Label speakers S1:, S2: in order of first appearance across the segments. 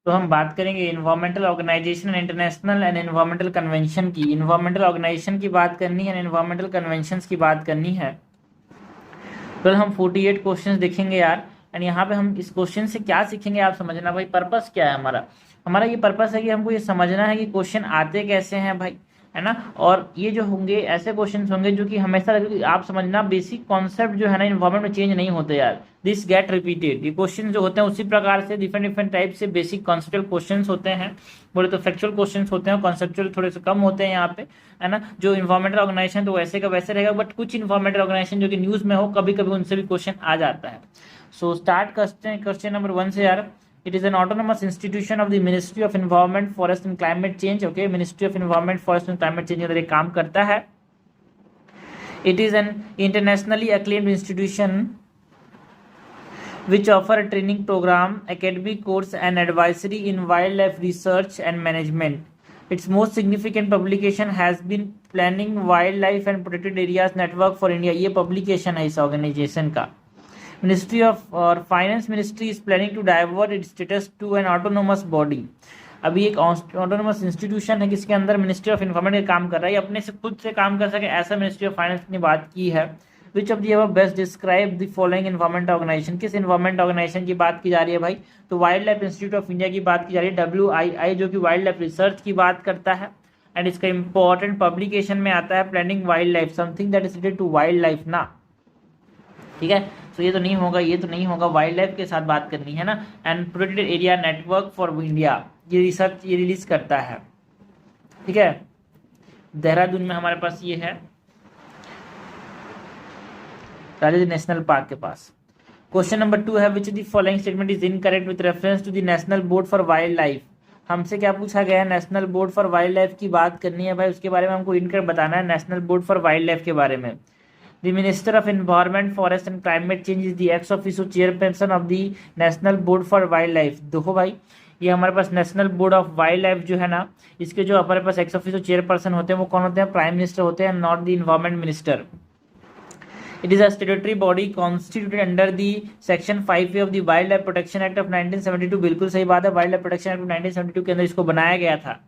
S1: तो हम बात करेंगे environmental organisation international and environmental convention की। इन्वायरमेंटल ऑर्गेनाइजेशन की बात करनी है, इन्वायरमेंटल कन्वेंशंस की बात करनी है। कल हम 48 क्वेश्चंस देखेंगे यार। एंड यहाँ पे हम इस क्वेश्चन से क्या सीखेंगे आप समझना भाई, पर्पस क्या है हमारा। हमारा ये पर्पस है कि हमको ये समझना है कि क्वेश्चन आते कैसे हैं भाई, है ना। और ये जो होंगे ऐसे क्वेश्चंस होंगे जो कि हमेशा आप समझना बेसिक कॉन्सेप्ट जो है ना इन्वायरमेंट में चेंज नहीं होते यार, दिस गेट रिपीटेड। ये क्वेश्चन जो होते हैं उसी प्रकार से डिफरेंट डिफरेंट टाइप से बेसिक कॉन्सेप्चुअल क्वेश्चंस होते हैं। बोले तो फैक्चुअल क्वेश्चंस होते हैं, कॉन्सेप्चुअल थोड़े से कम होते हैं यहाँ पे, है ना। जो इन्वायरमेंटल ऑर्गेनाइजेशन तो वैसे का वैसे रहेगा, बट कुछ इन्वायरमेंटल ऑर्गेनाइजेशन जो कि न्यूज में हो कभी कभी उनसे भी क्वेश्चन आ जाता है। सो स्टार्ट करते हैं क्वेश्चन नंबर 1 से यार। It is an autonomous institution of the ministry of environment forest and climate change. Okay, ministry of environment forest and climate change अंदर एक काम करता है। It is N internationally acclaimed institution which offer a training program, academic course and advisory in wildlife research and management. Its most significant publication has been Planning Wildlife and Protected Areas Network for India. ये publication है इस organization का। Ministry of और Finance Ministry is planning to divert its status to an autonomous body. अभी एक autonomous institution है जिसके अंदर मिनिस्ट्री ऑफ इन्वायरमेंट का काम कर रहा है, अपने से खुद से काम कर सके, ऐसा मिनिस्ट्री ऑफ फाइनेंस ने बात की है। Which of the above best describe the following environment organisation. किस इन्वायरमेंट ऑर्गेनाइजेशन की बात की जा रही है भाई, तो wildlife institute of India की बात की जा रही है, WII, जो कि वाइल्ड लाइफ रिसर्च की बात करता है। एंड इसका इंपॉर्टेंट पब्लिकेशन में आता है planning wildlife, something that is related to wild life ना, ठीक है। तो ये तो नहीं होगा, ये तो नहीं होगा, वाइल्ड लाइफ के साथ बात करनी है ना। And protected area network for India, ये रिसर्च ये रिलीज करता है, ठीक है। देहरादून में हमारे पास ये है, राजाजी नेशनल पार्क के पास। क्वेश्चन नंबर 2 है, which the following statement is incorrect with reference to the national board for wildlife. हमसे क्या पूछा गया है, national board for wild life की बात करनी है भाई, उसके बारे में हमको इनकरेक्ट बताना है national board for wild life के बारे में। The Minister of Environment, Forest and Climate Change is the ex officio chairperson of the National Board for Wildlife। देखो भाई, ये हमारे पास national board of wild life जो है ना, इसके जो हमारे पास एक्स ऑफिसो चेयरपर्सन होते हैं वो कौन होते हैं, प्राइम मिनिस्टर होते हैं, not the environment minister. It is a statutory body constituted under the section 5A of the wild life protection act of 1972। बिल्कुल सही बात है, wild life protection act of 1972 के अंदर इसको बनाया गया था।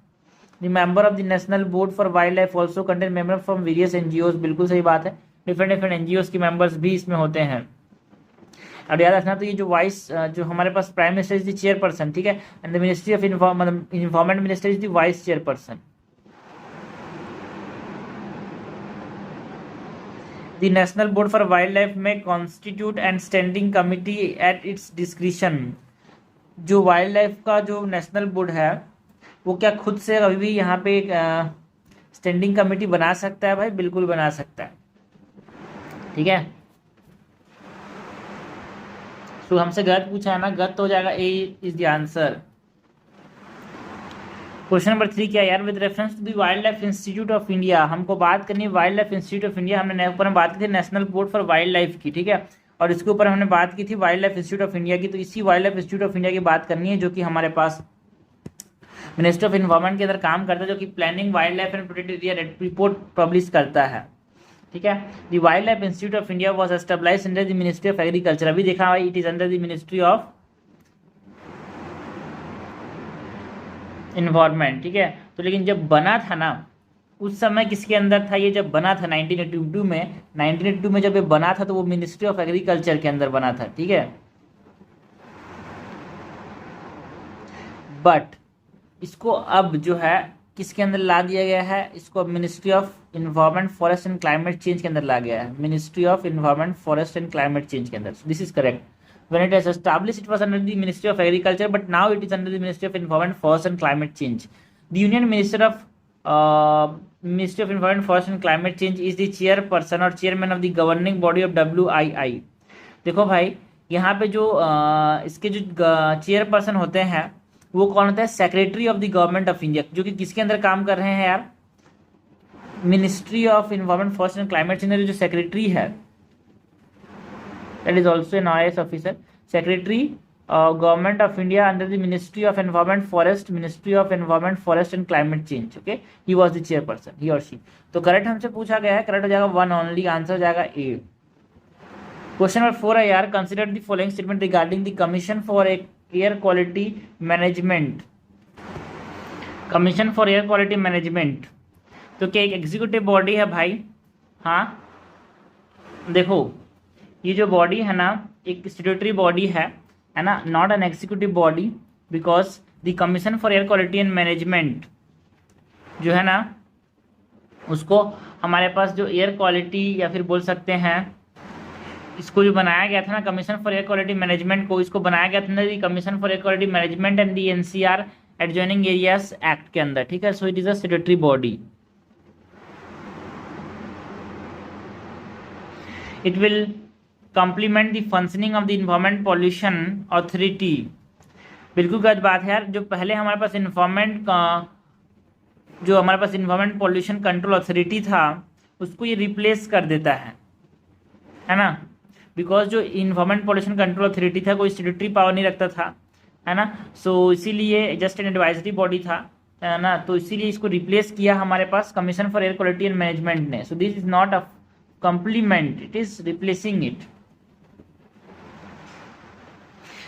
S1: The member of the national board for wild life also contain member from various NGOs। बिल्कुल सही बात है, डिफरेंट डिफरेंट NGOs के मेंबर्स भी इसमें होते हैं। और याद रखना, तो ये जो वाइस जो हमारे पास prime minister is the chairperson, ठीक है, and the ministry of environment minister is the vice chairperson. The national board for wildlife में constitute and standing committee at its discretion. जो वाइल्ड लाइफ का जो national board है वो क्या खुद से अभी भी यहाँ पे एक स्टैंडिंग कमिटी बना सकता है भाई, बिल्कुल बना सकता है, ठीक है। तो हमसे गलत पूछा है ना, गलत हो जाएगा, A is the answer. Question number 3 क्या यार, with reference to the wildlife institute of India. हमको बात करनी है wildlife institute of India, हमने ऊपर में बात की थी national board for wild life की, ठीक है, और इसके ऊपर हमने बात की थी wild life institute of India की। तो इसी wild life institute of India की बात करनी है जो कि हमारे पास मिनिस्ट्री ऑफ इन्वायरमेंट के अंदर काम करता है, जो कि planning wildlife and protected area report publish करता है, ठीक है। The wildlife institute of India was established under the ministry of agriculture. अभी देखा भाई, it is under the ministry of environment, ठीक है। तो लेकिन जब बना था ना उस समय किसके अंदर था ये, जब बना था 1982 में, 1982 में जब ये बना था तो वो मिनिस्ट्री ऑफ एग्रीकल्चर के अंदर बना था, ठीक है। बट इसको अब जो है किसके अंदर ला दिया गया है, इसको अब ministry of environment forest and climate change के अंदर ला गया है, ministry of environment forest and climate change के अंदर। This is correct. When it was established, it was under the Ministry of Agriculture, but now it is under the Ministry of Environment, Forest and Climate Change. The Union Minister of Ministry of Environment, Forest and Climate Change is the chairperson or chairman of the governing body of WII। देखो भाई, यहाँ पे जो इसके जो chairperson होते हैं वो कौन होता है, secretary of the Government of India, जो कि किसके अंदर काम कर रहे हैं यार, ministry of environment, forest and climate change. जो सेक्रेटरी है that is also an IAS officer, secretary government of India under the Ministry of Environment, Forest, Ministry of Environment, Forest and Climate Change, okay, he was the chairperson, he or she। तो correct हमसे पूछा गया है, correct हो जाएगा 1 only, answer हो जाएगा A। Question number 4 है यार, consider the following statement regarding the commission for air quality management, commission for air quality management, तो क्या एक एग्जीक्यूटिव बॉडी है भाई? हाँ, देखो ये जो बॉडी है ना एक स्टैट्यूटरी बॉडी है ना, not an executive body, because the commission for air quality and management जो है ना उसको हमारे पास जो एयर क्वालिटी या फिर बोल सकते हैं इसको जो बनाया गया था ना commission for air quality management को, इसको बनाया गया था ना the commission for air quality management and the NCR adjoining areas act के अंदर, ठीक है। So it is a statutory body. It will complement the functioning of the environment pollution authority. बिल्कुल गलत बात है यार, जो पहले हमारे पास इन्वायरमेंट पॉल्यूशन कंट्रोल अथॉरिटी था उसको ये रिप्लेस कर देता है ना, बिकॉज जो इन्वायरमेंट पॉल्यूशन कंट्रोल अथॉरिटी था कोई स्टैट्यूटरी पावर नहीं रखता था, है ना। सो इसीलिए जस्ट एन एडवाइजरी बॉडी था, है ना, तो इसीलिए इसको रिप्लेस किया हमारे पास commission for air quality and management ने। So this is not a complement, it is replacing it.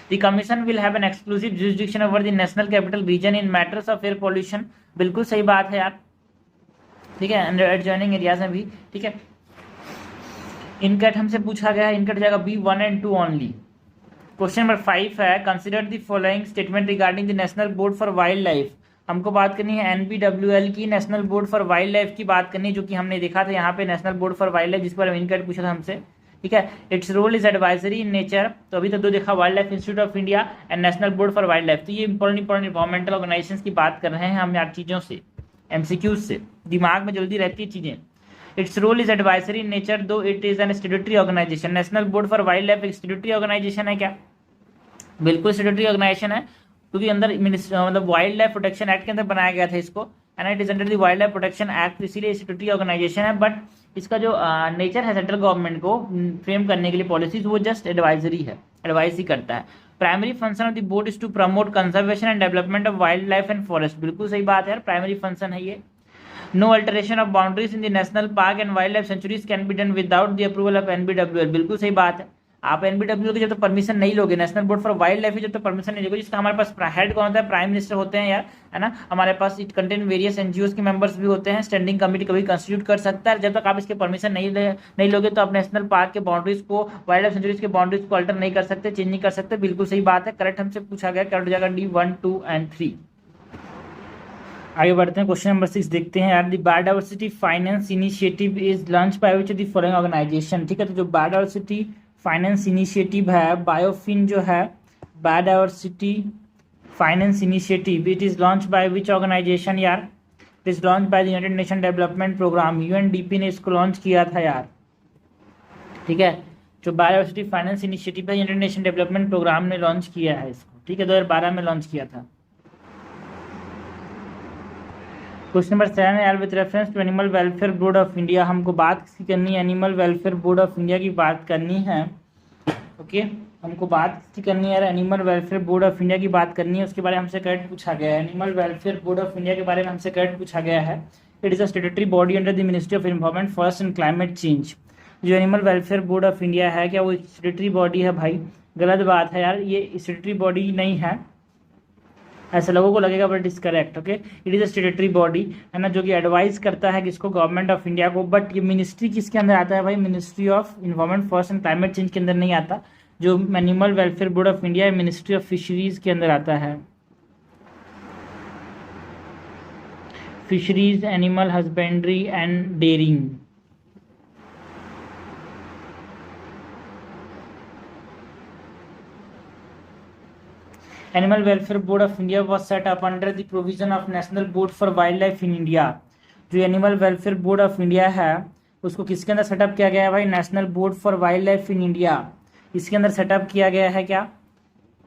S1: The commission will have an exclusive jurisdiction over the national capital region in matters of air pollution। बिल्कुल सही बात है यार, ठीक है, under adjoining areas में भी, ठीक है। इनकट हमसे पूछा गया है, इनकट जाएगा B1 and 2 only. Question number 5 है, consider the following statement regarding the national board for wild life. हमको बात करनी है NBWL की, national board for wild life की बात करनी है, जो कि हमने देखा था यहाँ पे national board for wildlife जिसके बारे में इनकट पूछा था हमसे, ठीक है। Its role is advisory in nature, तो अभी तक दो देखा, wildlife institute of India and national board for wildlife. तो ये इंपॉर्टेंट इन्वायरमेंटल ऑर्गेनाइजेशन की बात कर रहे हैं हम यार, चीज़ों से MCQs से दिमाग में जल्दी रहती है चीज़ें। Its role is advisory in nature though it is an statutory organisation. National board for wildlife एक स्टैट्यूटरी ऑर्गेनाइजेशन है क्या? बिल्कुल स्टैट्यूटरी ऑर्गेनाइजेशन है, क्योंकि अंदर मतलब वाइल्ड लाइफ प्रोटेक्शन एक्ट के अंदर बनाया गया था इसको, and it is under the wild life protection act, इसीलिए स्टैट्यूटरी ऑर्गेनाइजेशन है। बट इसका जो नेचर है सेंट्रल गवर्नमेंट को फ्रेम करने के लिए पॉलिसीज, वो जस्ट एडवाइजरी है, एडवाइस ही करता है। Primary function of the board is to promote conservation and development of wild life and forest. बिल्कुल सही बात है, प्राइमरी फंक्शन है ये। No alteration of boundaries in the national park and wildlife sanctuaries can be done without the approval of NBWL। बिल्कुल सही बात है, आप NBWL की जब तक परमिशन नहीं लोगे, national board for wild life की जब तक परमिशन नहीं लोगे, जिसका हमारे पास हेड कौन होता है? प्राइम मिनिस्टर होते हैं यार, है ना। हमारे पास इट कंटेन वेरियस NGOs के मेंबर्स भी होते हैं, स्टैंडिंग कमेटी कभी कंस्टिट्यूट कर सकता है। जब तक आप इसके परमिशन नहीं लोगे तो आप नेशनल पार्क के बाउंड्रीज को, वाइल्ड लाइफ सेंचुरीज के बाउंड्रीज को अल्टर नहीं कर सकते, चेंज नहीं कर सकते। बिल्कुल सही बात है, करेक्ट हमसे पूछा गया, करेक्ट हो जाएगा D1, 2 and 3। आगे बढ़ते हैं, क्वेश्चन नंबर 6 देखते हैं यार। The biodiversity finance initiative is launch by which of the following organisation, ठीक है। तो जो बायोडायवर्सिटी फाइनेंस इनिशिएटिव है, बायोफिन जो है, biodiversity finance initiative, it is launch by which organisation यार? It is launch by the United Nation development programme, UNDP ने इसको लॉन्च किया था यार, ठीक है। जो बायोडायवर्सिटी फाइनेंस इनिशिएटिव है, यूनाइटेड नेशन डेवलपमेंट प्रोग्राम ने लॉन्च किया है इसको, ठीक है, 2012 में लॉन्च किया था। क्वेश्चन नंबर 7 यार, with reference to animal welfare board of India, हमको बात किसकी करनी है? Animal welfare board of India की बात करनी है, ओके। हमको बात किसकी करनी है यार? Animal welfare board of India की बात करनी है, उसके बारे में हमसे करेक्ट पूछा गया है। Animal welfare board of India के बारे में हमसे करेक्ट पूछा गया है। It is a statutory body under the ministry of environment, forest and climate change. जो animal welfare board of India है, क्या वो स्टैट्यूटरी बॉडी है भाई? गलत बात है यार, ये स्टैट्यूटरी बॉडी नहीं है, ऐसा लोगों को लगेगा, but is correct, okay. It is a statutory body, है ना, जो कि एडवाइस करता है किसको? गवर्नमेंट ऑफ इंडिया को। बट ये मिनिस्ट्री किसके अंदर आता है भाई? Ministry of environment, forest and climate change के अंदर नहीं आता। जो animal welfare board of India ministry of fisheries के अंदर आता है। Fisheries, animal husbandry and dairying. Animal Welfare Board of India was set up under the provision of National Board for Wildlife in India। जो animal welfare board of India है उसको किसके अंदर setup किया गया है भाई? National board for wild life in India, इसके अंदर सेटअप किया गया है। क्या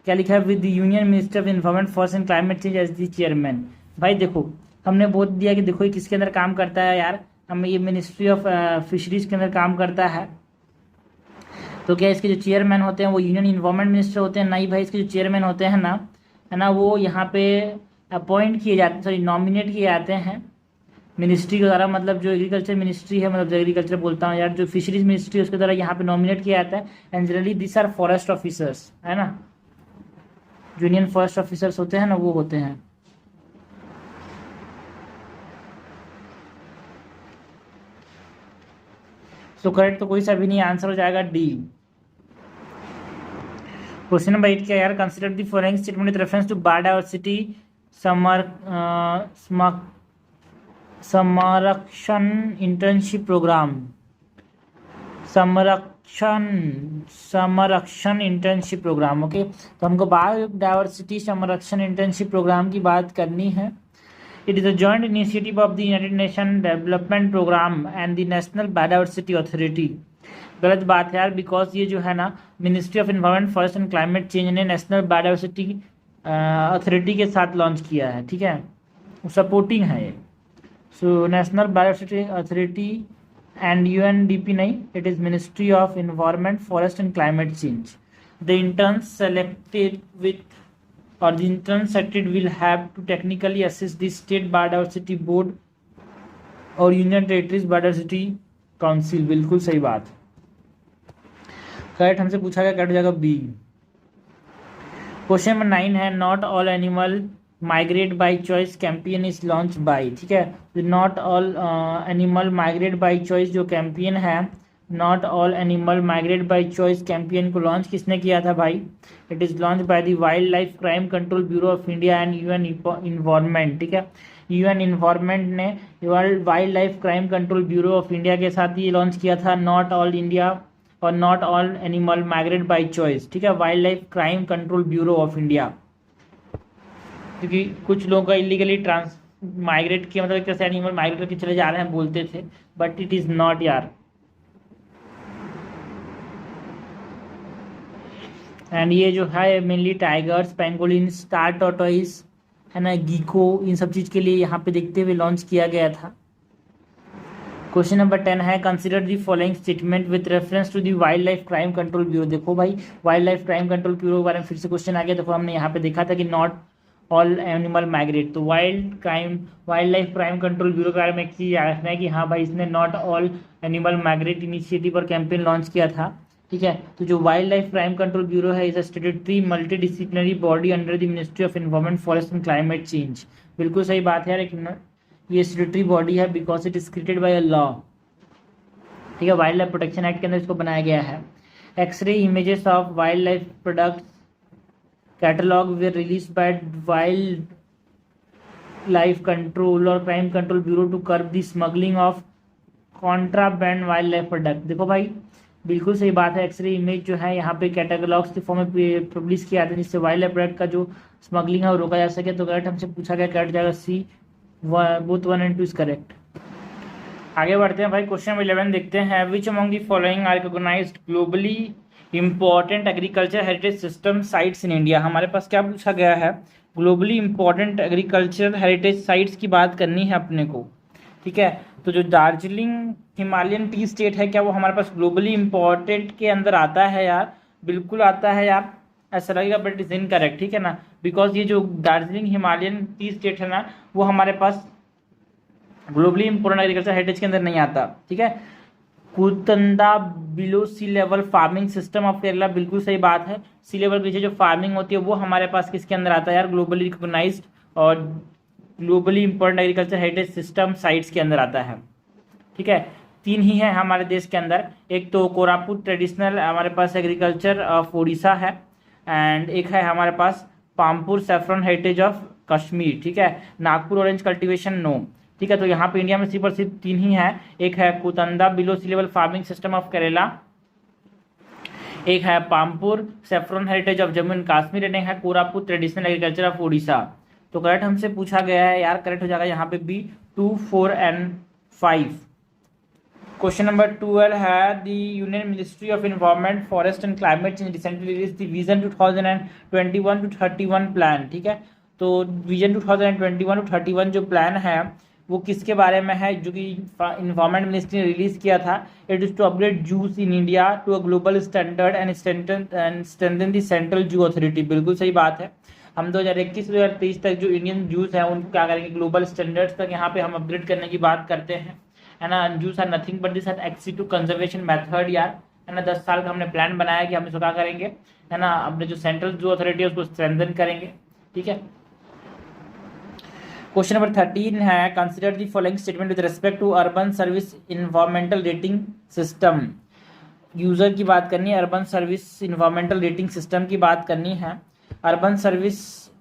S1: क्या लिखा है? With the union minister of environment, forest and climate change as the chairman. भाई देखो, हमने बोल दिया कि देखो ये किसके अंदर काम करता है यार, हम ये मिनिस्ट्री ऑफ फिशरीज के अंदर काम करता है। तो क्या इसके जो चेयरमैन होते हैं वो यूनियन इन्वायरमेंट मिनिस्टर होते हैं? नहीं भाई, इसके जो चेयरमैन होते हैं ना, है ना, वो यहाँ पे अपॉइंट किए जाते, सॉरी नॉमिनेट किए जाते हैं मिनिस्ट्री के द्वारा। मतलब जो एग्रीकल्चर मिनिस्ट्री है, मतलब जो एग्रीकल्चर बोलता हूँ यार, जो फिशरीज मिनिस्ट्री है उसके द्वारा यहाँ पे नॉमिनेट किया जाता है। And generally this are forest officers, है ना, यूनियन फर्स्ट ऑफिसर्स होते हैं ना, वो होते हैं। तो करेक्ट तो कोई सा भी नहीं, आंसर हो जाएगा डी। क्वेश्चन नंबर 8 क्या यार, consider the following statement with reference to biodiversity summer Samrakshan internship programme. Samrakshan Samrakshan internship programme. Okay, तो हमको बायोडायवर्सिटी संरक्षण इंटर्नशिप प्रोग्राम की बात करनी है। It is a joint initiative of the United Nation development programme and the national biodiversity authority. गलत बात है यार, बिकॉज ये जो है ना ministry of environment forest and climate change ने नेशनल बायोडायवर्सिटी अथॉरिटी के साथ लॉन्च किया है, ठीक है, सपोर्टिंग है ये। So national biodiversity authority and UNDP नहीं, it is Ministry of Environment, Forest and Climate Change. The interns selected will have to technically assist the State Biodiversity Board और Union Territories Biodiversity Council। बिल्कुल सही बात। Correct हमसे पूछा गया, cut हो जाएगा बी। क्वेश्चन नंबर 9 है, not all animal migrate by choice campaign is launch by. ठीक है, not all animal migrate by choice जो कैंपेन है, not all animal migrate by choice campaign को लॉन्च किसने किया था भाई? It is launch by the wildlife crime control bureau of India and UN environment. ठीक है, यूएन इन्वायरमेंट ने wild life crime control bureau of India के साथ ये लॉन्च किया था, नॉट ऑल इंडिया और not all animal migrate by choice. ठीक है, wildlife crime control bureau of India, क्योंकि कुछ लोगों का इलीगली माइग्रेट किया, मतलब कैसे एनिमल माइग्रेट करके चले जा रहे हैं बोलते थे, बट इट इज़ नॉट यार। एंड ये जो है mainly tigers, pangolin, star tortoise है ना, गीको, इन सब चीज़ के लिए यहाँ पे देखते हुए लॉन्च किया गया था। क्वेश्चन नंबर 10 है, consider the following statement with reference to the wildlife crime control bureau. देखो भाई, wildlife crime control bureau के बारे में फिर से क्वेश्चन आ गया। देखो हमने यहाँ पे देखा था कि नॉट ऑल एनिमल माइग्रेट, तो wildlife crime control bureau के बारे में एक चीज़ याद रखना है कि हाँ भाई, इसने not all animal migrate initiative और कैंपेन लॉन्च किया था। ठीक है, तो जो wildlife crime control bureau है is a statutory multidisciplinary body under the ministry of environment, forest and climate change. बिल्कुल सही बात है यार, एक ये स्टैट्यूटरी बॉडी है because it is created by a law. ठीक है, वाइल्ड लाइफ प्रोटेक्शन एक्ट के अंदर इसको बनाया गया है। X ray images of wild life products catalogue were release by wildlife control और crime control bureau to curb the smuggling of contraband wildlife product. देखो भाई, बिल्कुल सही बात है, एक्सरे इमेज जो है यहाँ पे कैटलॉग्स के फॉर्म में पब्लिश किया था, जिससे वाइल्ड लाइफ प्रोडक्ट का जो स्मगलिंग है वो रोका जा सके। तो करेक्ट हमसे पूछा गया, करेक्ट जाएगा C, both 1 and 2 is correct. आगे बढ़ते हैं भाई, क्वेश्चन 11 देखते हैं। Which among the following are recognised globally important agriculture heritage system sites in India. हमारे पास क्या पूछा गया है, globally important agriculture heritage sites की बात करनी है अपने को। ठीक है, तो जो दार्जिलिंग हिमालयन टी स्टेट है, क्या वो हमारे पास ग्लोबली इंपॉर्टेंट के अंदर आता है यार? बिल्कुल आता है यार, ऐसा लगेगा बट इज इनकरेक्ट। ठीक है ना, बिकॉज ये जो दार्जिलिंग हिमालयन टी स्टेट है ना, वो हमारे पास ग्लोबली इंपॉर्टेंट एग्रीकल्चर हेरिटेज के अंदर नहीं आता। ठीक है, Kuttanad below sea level farming system of Kerala, बिल्कुल सही बात है, सी लेवल के नीचे जो फार्मिंग होती है वो हमारे पास किसके अंदर आता है यार? ग्लोबली रिकॉग्नाइज्ड और globally important agriculture heritage system sites के अंदर आता है। ठीक है, 3 ही है हमारे देश के अंदर, एक तो कोरापुट ट्रेडिशनल हमारे पास एग्रीकल्चर ऑफ उड़ीसा है, एंड एक है हमारे पास Pampore saffron heritage of Kashmir. ठीक है, नागपुर ऑरेंज कल्टीवेशन नो। ठीक है, तो यहाँ पे इंडिया में सिर्फ और सिर्फ 3 ही है, एक है Kuttanad below sea level farming system of Kerala, एक है Pampore saffron heritage of Jammu and Kashmir, and एक है Koraput traditional agriculture of Orissa. तो करेक्ट हमसे पूछा गया है यार, करेक्ट हो जाएगा यहाँ पे बी 2, 4 and 5। क्वेश्चन नंबर 12 है, the union ministry of environment, forest and climate change recently release the vision 2021 to 31 plan. ठीक है, तो विजन 2021 to 31 जो प्लान है वो किसके बारे में है, जो कि इन्वायरमेंट मिनिस्ट्री ने रिलीज किया था। It is to upgrade zoos in India to a global standard and strengthen the central zoo authority. बिल्कुल सही बात है, हम 2021 से 2023 तक जो इंडियन जूस है उनको क्या करेंगे, ग्लोबल स्टैंडर्ड्स तक यहाँ पे हम अपग्रेड करने की बात करते हैं, है ना। Zoos are nothing but this ex situ conservation method यार, है ना। 10 साल का हमने प्लान बनाया कि हम इसको क्या करेंगे, है ना, अपने जो सेंट्रल जो अथॉरिटी है उसको स्ट्रेंथन करेंगे, ठीक है। क्वेश्चन नंबर 13 है, consider the following statement with respect to urban service environmental rating system. User की बात करनी है, urban service environmental rating system की बात करनी है। Urban service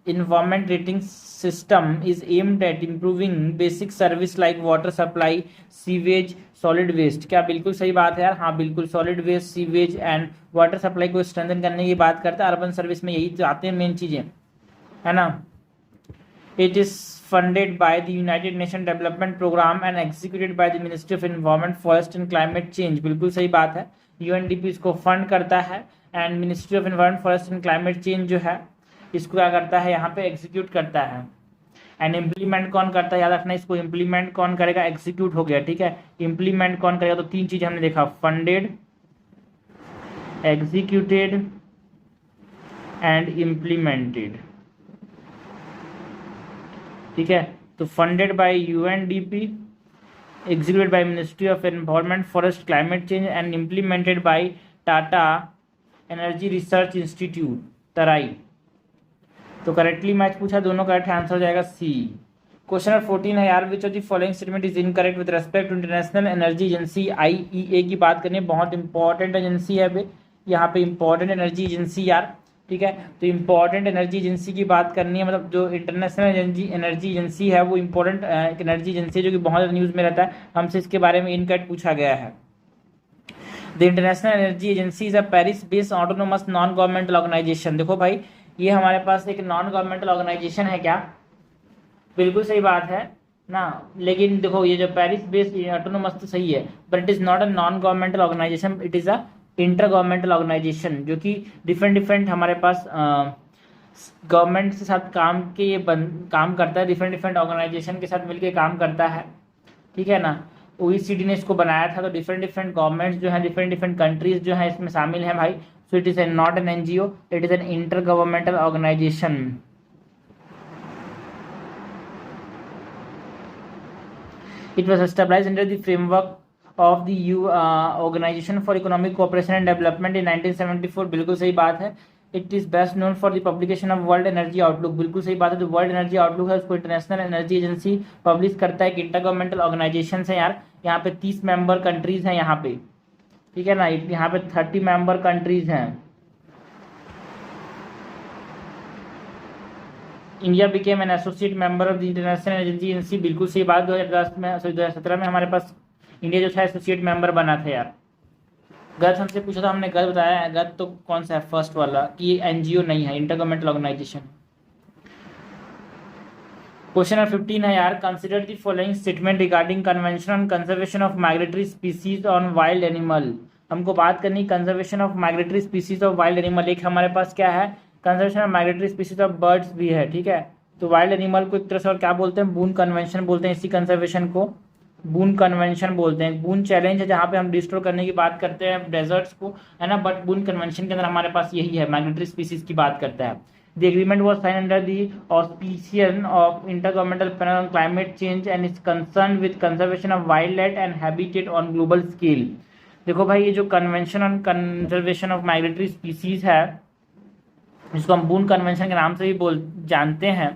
S1: environment rating system is aimed at improving basic service like water supply, sewage, solid waste. क्या बिल्कुल सही बात है यार, हाँ बिल्कुल, solid waste, sewage and water supply को स्ट्रेंथन करने की बात करता है। अर्बन सर्विस में यही आते हैं मेन चीजें, है ना। It is funded by the United Nations Development Program and executed by the Ministry of Environment, Forest and Climate Change। बिल्कुल सही बात है, UNDP इसको फंड करता है and ministry of environment, forest and climate change जो है इसको क्या करता है, यहाँ पे एग्जीक्यूट करता है। एंड इम्प्लीमेंट कौन करता है, याद रखना इसको, इम्प्लीमेंट कौन करेगा, एग्जीक्यूट हो गया, ठीक है। इम्प्लीमेंट कौन करेगा, तो तीन चीज हमने देखा, फंडेड, एग्जीक्यूटेड एंड इम्प्लीमेंटेड, ठीक है। तो funded by UNDP, executed by ministry of environment, forest, climate change and implemented by Tata energy research institute, TERI. तो करेक्टली मैच पूछा, दोनों करेक्ट आंसर हो जाएगा सी। क्वेश्चन नंबर 14 है यार, which of the following statement is incorrect with respect to international energy agency, IEA की बात करनी है, बहुत इंपॉर्टेंट एजेंसी है बे, यहाँ पे इंपॉर्टेंट एनर्जी एजेंसी यार, ठीक है। तो इंपॉर्टेंट एनर्जी एजेंसी की बात करनी है, मतलब जो इंटरनेशनल एनर्जी एजेंसी है वो इंपॉर्टेंट एनर्जी एजेंसी है जो कि बहुत न्यूज़ में रहता है, हमसे इसके बारे में इनकरेक्ट पूछा गया है। The international energy agency is a Paris based autonomous non governmental organisation. देखो भाई, ये हमारे पास एक नॉन गवर्नमेंटल ऑर्गेनाइजेशन है क्या, बिल्कुल सही बात है ना। लेकिन देखो ये जो पेरिस बेस्ड ऑटोनोमस तो सही है, but it is not a non governmental organisation, it is a intergovernmental organisation, जो कि डिफरेंट हमारे पास गवर्नमेंट के साथ काम करता है, डिफरेंट ऑर्गेनाइजेशन के साथ मिलकर काम करता है, ठीक है ना। OECD ने इसको बनाया था, तो डिफरेंट गवर्नमेंट्स जो है, डिफरेंट कंट्रीज जो है इसमें शामिल हैं भाई। So it is not an NGO, it is an inter governmental organisation. It was established under the framework of the Organization for Economic Cooperation and Development in 1974। बिल्कुल सही बात है। It is best known for the publication of World Energy Outlook। बिल्कुल सही बात है, जो world energy outlook है उसको इंटरनेशनल एनर्जी एजेंसी पब्लिश करता है। एक इंटर गवर्नमेंटल ऑर्गेनाइजेशन है यार, यहाँ पे 30 मेंबर कंट्रीज हैं यहाँ पे, ठीक है ना। यहाँ पे 30 मेंबर कंट्रीज हैं। India became an associate member of the international energy agency. बिल्कुल सही बात, 2010 में, सॉरी 2017 में हमारे पास इंडिया जो था एसोसिएट मेंबर बना था यार। गलत हमसे पूछा था, हमने गलत बताया। गलत तो कौन सा है, फर्स्ट वाला, कि ये NGO नहीं है, intergovernmental organisation. Question number 15 है यार, consider the following statement regarding convention on conservation of migratory species on wild animal. हमको बात करनी conservation of migratory species of wild animal. एक हमारे पास क्या है, conservation of migratory species of birds भी है, ठीक है। तो वाइल्ड एनिमल को एक तरह से और क्या बोलते हैं, बून कन्वेंशन बोलते हैं। इसी कंजर्वेशन को बून कन्वेंशन बोलते हैं। बून चैलेंज है जहाँ पे हम डिस्ट्रॉय करने की बात करते हैं डेजर्ट्स को, है ना, बट बून कन्वेंशन के अंदर हमारे पास यही है, माइग्रेटरी स्पीसीज की बात करता है। The agreement was sign under the auspices of intergovernmental panel on climate change and is concern with conservation of wild life and habitat on global scale. देखो भाई, ये जो convention on conservation of migratory species है, इसको हम बून convention के नाम से भी जानते हैं,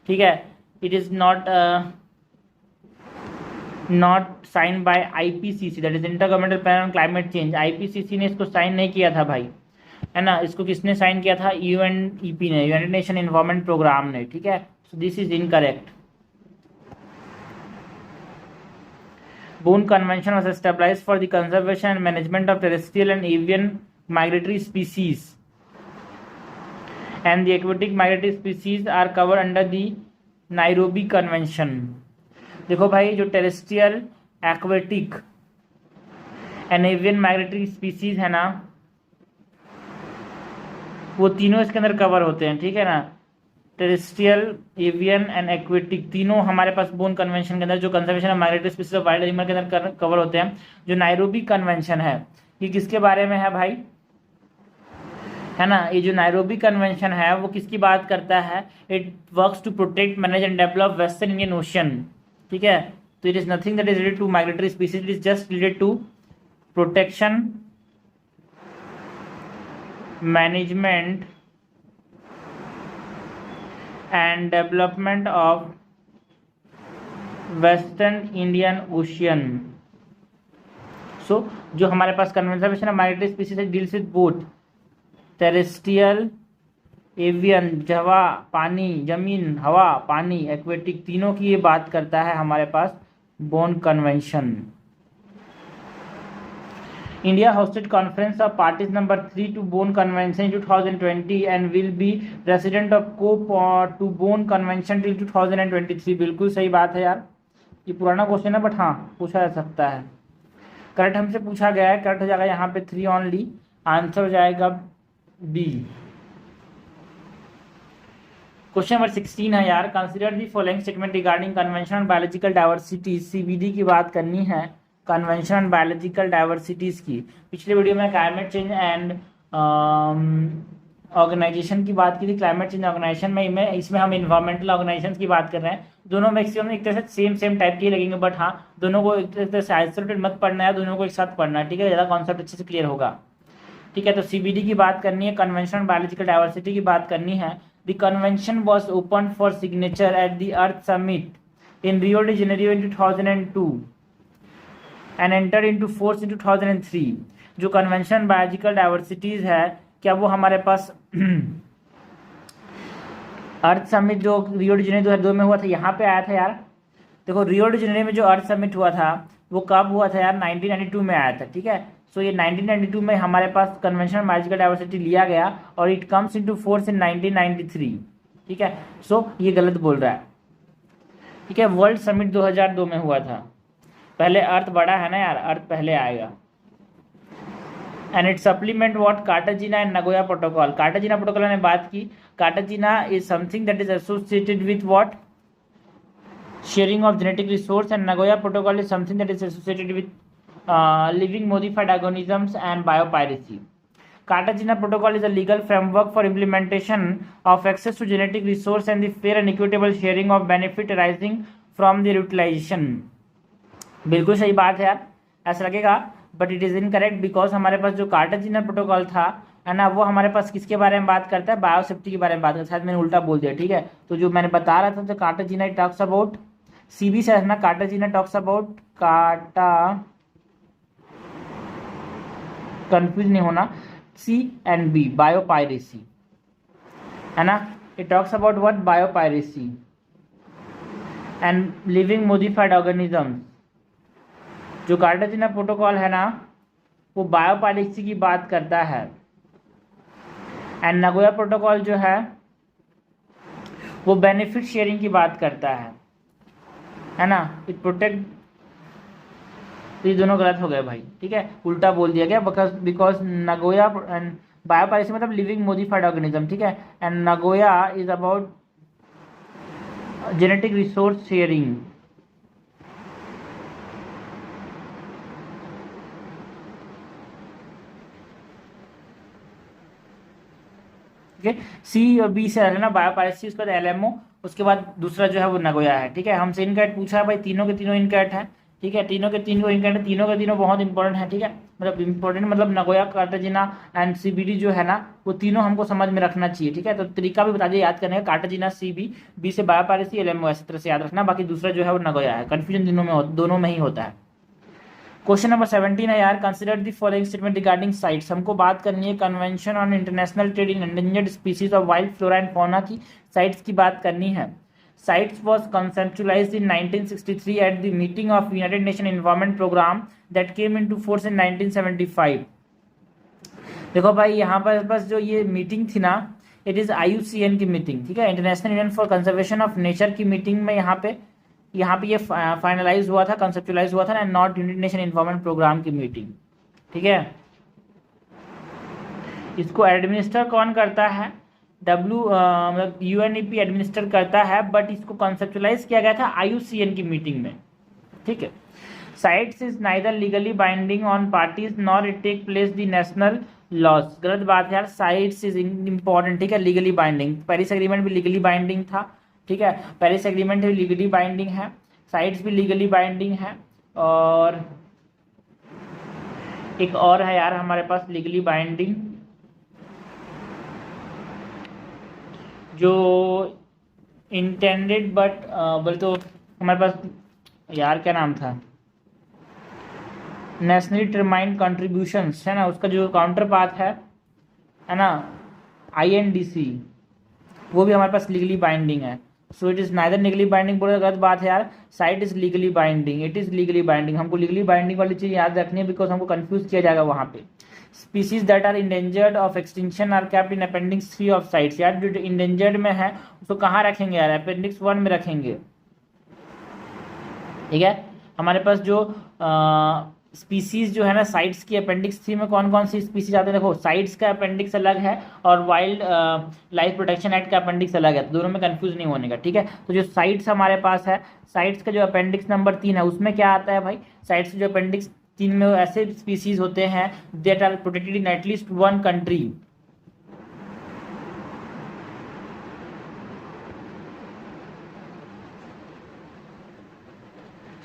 S1: ठीक है। It is not sign by IPCC, that is intergovernmental panel on climate change. IPCC ने इसको साइन नहीं किया था भाई, है ना। इसको किसने साइन किया था, UNEP ने, यूनाइटेड नेशन एनवायरमेंट प्रोग्राम ने, ठीक है। So this is incorrect. Boon Convention was established for the conservation and management of terrestrial and avian migratory species, and the aquatic migratory species are covered under the Nairobi Convention। देखो भाई, जो terrestrial, aquatic and avian migratory species है ना, वो तीनों इसके अंदर cover होते हैं, ठीक है ना। टेरेस्ट्रियल, एवियन एंड एक्वेटिक तीनों हमारे पास बोन कन्वेंशन के अंदर, जो conservation of migratory species of wild animal के अंदर कवर होते हैं। जो नायरोबी कन्वेंशन है, ये किसके बारे में है भाई, है ना। ये जो नायरोबी कन्वेंशन है वो किसकी बात करता है, it works to protect, manage and develop western Indian ocean, ठीक है। तो it is nothing that is related to migratory species, it is just related to protection management and development of western Indian ocean. So जो हमारे पास conservation of migratory species deals with both terrestrial, avian, हवा पानी, जमीन हवा पानी, aquatic, तीनों की ये बात करता है हमारे पास Bonn convention. India hosted conference of parties number 3 to Bonn Convention in 2020 and will be president of to Bonn Convention till 2023। बिल्कुल सही बात है यार, ये पुराना क्वेश्चन है बट हाँ पूछा जा सकता है। करेक्ट हमसे पूछा गया है, करेक्ट हो जाएगा यहाँ पे 3 ओनली, आंसर हो जाएगा बी। क्वेश्चन नंबर 16 है यार, consider the following statement regarding convention on biological diversity. CBD की बात करनी है, कन्वेंशन ऑन बायोलॉजिकल डाइवर्सिटीज की। पिछले वीडियो में क्लाइमेट चेंज एंड ऑर्गेनाइजेशन की बात की थी। क्लाइमेट चेंज ऑर्गेनाइजेशन में इसमें हम इन्वायरमेंटल ऑर्गेनाइजेशन की बात कर रहे हैं। दोनों मैक्सिमम एक तरह से सेम टाइप के लगेंगे, बट हाँ दोनों को एक तरह से आइसोलेटेड मत पढ़ना है, दोनों को एक साथ पढ़ना है, ठीक है, ज़्यादा कॉन्सेप्ट अच्छे से क्लियर होगा। ठीक है, तो सीबीडी की बात करनी है, कन्वेंशन ऑन बायोलॉजिकल डाइवर्सिटी की बात करनी है। The convention was open for signature at the earth summit in Rio de Janeiro in 2002 and enter into force in 2003। जो कन्वेंशन बायोलॉजिकल डाइवर्सिटीज है, क्या वो हमारे पास अर्थ समिट जो रियो डी जेनेरियो 2002 में हुआ था यहाँ पे आया था यार। देखो रियो डी जेनेरियो में जो अर्थ समिट हुआ था वो कब हुआ था यार, 1992 में आया था। ठीक है, सो ये 1992 में हमारे पास कन्वेंशन बायोलॉजिकल डाइवर्सिटी लिया गया और it comes into force in 1993। ठीक है, सो ये गलत बोल रहा है। ठीक है, वर्ल्ड समिट 2002 में हुआ था। पहले अर्थ बड़ा है ना यार, अर्थ पहले आएगा। And it supplement what Cartagena and Nagoya protocol. Cartagena protocol ने बात की, Cartagena is something that is associated with what, sharing of genetic resource, and Nagoya protocol is something that is associated with living modified organisms and biopiracy. Cartagena Protocol is a legal framework for implementation of access to genetic resource and the fair and equitable sharing of benefit arising from their utilization. बिल्कुल सही बात है यार, ऐसा लगेगा but it is incorrect because हमारे पास जो कार्टाजीना प्रोटोकॉल था है ना, वो हमारे पास किसके बारे में बात करता है, बायोसेफ्टी के बारे में बात करता है। शायद मैंने उल्टा बोल दिया। ठीक है, तो जो मैंने बता रहा था तो कार्टाजीना टॉक्स अबाउट, सीबी से है ना, कार्टाजीना टॉक्स अबाउट, कंफ्यूज नहीं होना, सी एंड बी, बायोपायरेसी है ना। It talks about what, biopiracy and living modified organisms. जो कार्टाजीना प्रोटोकॉल है ना वो बायोपायरेसी की बात करता है। एंड नगोया प्रोटोकॉल जो है वो बेनिफिट शेयरिंग की बात करता है ना। इट प्रोटेक्ट, तो ये दोनों गलत हो गए भाई। ठीक है, उल्टा बोल दिया गया बिकॉज नगोया एंड बायोपायरेसी मतलब लिविंग मॉडिफाइड ऑर्गेनिज्म। ठीक है, and Nagoya is about genetic resource sharing. ठीक है, सी और बी से है ना बायोपायरेसी, उसके बाद एलएमओ, उसके बाद दूसरा जो है वो नगोया है। ठीक है, हमसे इनकैट पूछा है भाई, तीनों के तीनों इनकैट है। ठीक है, तीनों के तीनों इनकैट है, तीनों के तीनों बहुत इंपॉर्टेंट है। ठीक है, मतलब इंपॉर्टेंट मतलब नगोया, कार्टाजीना एंड सीबीडी जो है ना वो तीनों हमको समझ में रखना चाहिए। ठीक है, तो तरीका भी बता दिए याद करने का, कार्टाजीना सीबी, बी से बायोपायरेसी, एलएमओ, इस तरह से याद रखना। बाकी दूसरा जो है वो नगोया है। कंफ्यूजन दोनों में ही होता है। क्वेश्चन नंबर 17 है यार, consider the following statement regarding sites. हमको बात करनी है convention on International Trade in Endangered Species of Wild Flora and fauna की साइट्स की बात करनी है। Sites was conceptualized in 1963 at the meeting of United Nations Environment Program that came into force in 1975। देखो भाई यहाँ पर बस जो ये मीटिंग थी ना, इट इज IUCN की मीटिंग। ठीक है, international union for conservation of nature की मीटिंग में यहाँ पे ये फाइनलाइज हुआ था, कंसेप्चुलाइज हुआ था ना, not United Nation environment programme की मीटिंग। ठीक है, इसको एडमिनिस्टर कौन करता है, मतलब UNEP एडमिनिस्टर करता है, बट इसको कंसेप्चुलाइज किया गया था IUCN की मीटिंग में। ठीक है, CITES is neither legally binding on parties nor it take place the national laws. गलत बात है यार, साइट्स इज इंपॉर्टेंट। ठीक है, लीगली बाइंडिंग, पेरिस एग्रीमेंट भी लीगली बाइंडिंग था। ठीक है, पेरिस एग्रीमेंट भी लीगली बाइंडिंग है, साइट्स भी लीगली बाइंडिंग है, और एक और है यार हमारे पास लीगली बाइंडिंग, जो इंटेंडेड बट बोले तो हमारे पास यार क्या नाम था, नेशनली डिटरमाइंड कंट्रीब्यूशंस है ना, उसका जो काउंटर पार्ट है ना, INDC, वो भी हमारे पास लीगली बाइंडिंग है। So it is neither legally binding, बोले गलत बात है यार, site is legally binding, it is legally binding. हमको लीगली बाइंडिंग वाली चीज़ याद रखनी है, बिकॉज हमको कंफ्यूज किया जाएगा वहाँ पे। Species that are endangered of extinction are kept in appendix 3 of CITES. यार जो इंडेंजर्ड में है उसको कहाँ रखेंगे यार, अपेंडिक्स 1 में रखेंगे, ठीक है। हमारे पास जो स्पीसीज जो है ना साइट्स की, अपेंडिक्स 3 में कौन कौन सी स्पीसीज आते हैं, देखो साइट्स का अपेंडिक्स अलग है और वाइल्ड लाइफ प्रोटेक्शन एक्ट का अपेंडिक्स अलग है, तो दोनों में कंफ्यूज नहीं होने का, ठीक है। तो जो साइट्स हमारे पास है, साइट्स का जो अपेंडिक्स नंबर 3 है उसमें क्या आता है भाई, साइट्स जो अपेंडिक्स 3 में ऐसे स्पीसीज होते हैं that are protected in at least 1 country,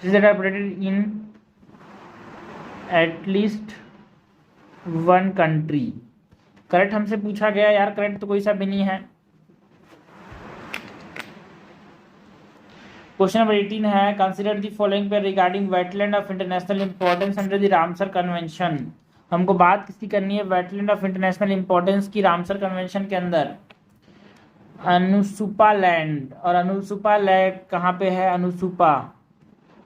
S1: that are protected in at least 1 country। Correct हमसे पूछा गया यार, करेक्ट तो कोई सा भी नहीं है। क्वेश्चन नंबर 18 है, consider the following pair regarding wetland of international importance under the Ramsar Convention. हमको बात किसकी करनी है, वेटलैंड ऑफ इंटरनेशनल इंपॉर्टेंस की रामसर कन्वेंशन के अंदर। अनुसुपा लैंड, और अनुसुपा लैंड कहाँ पे है,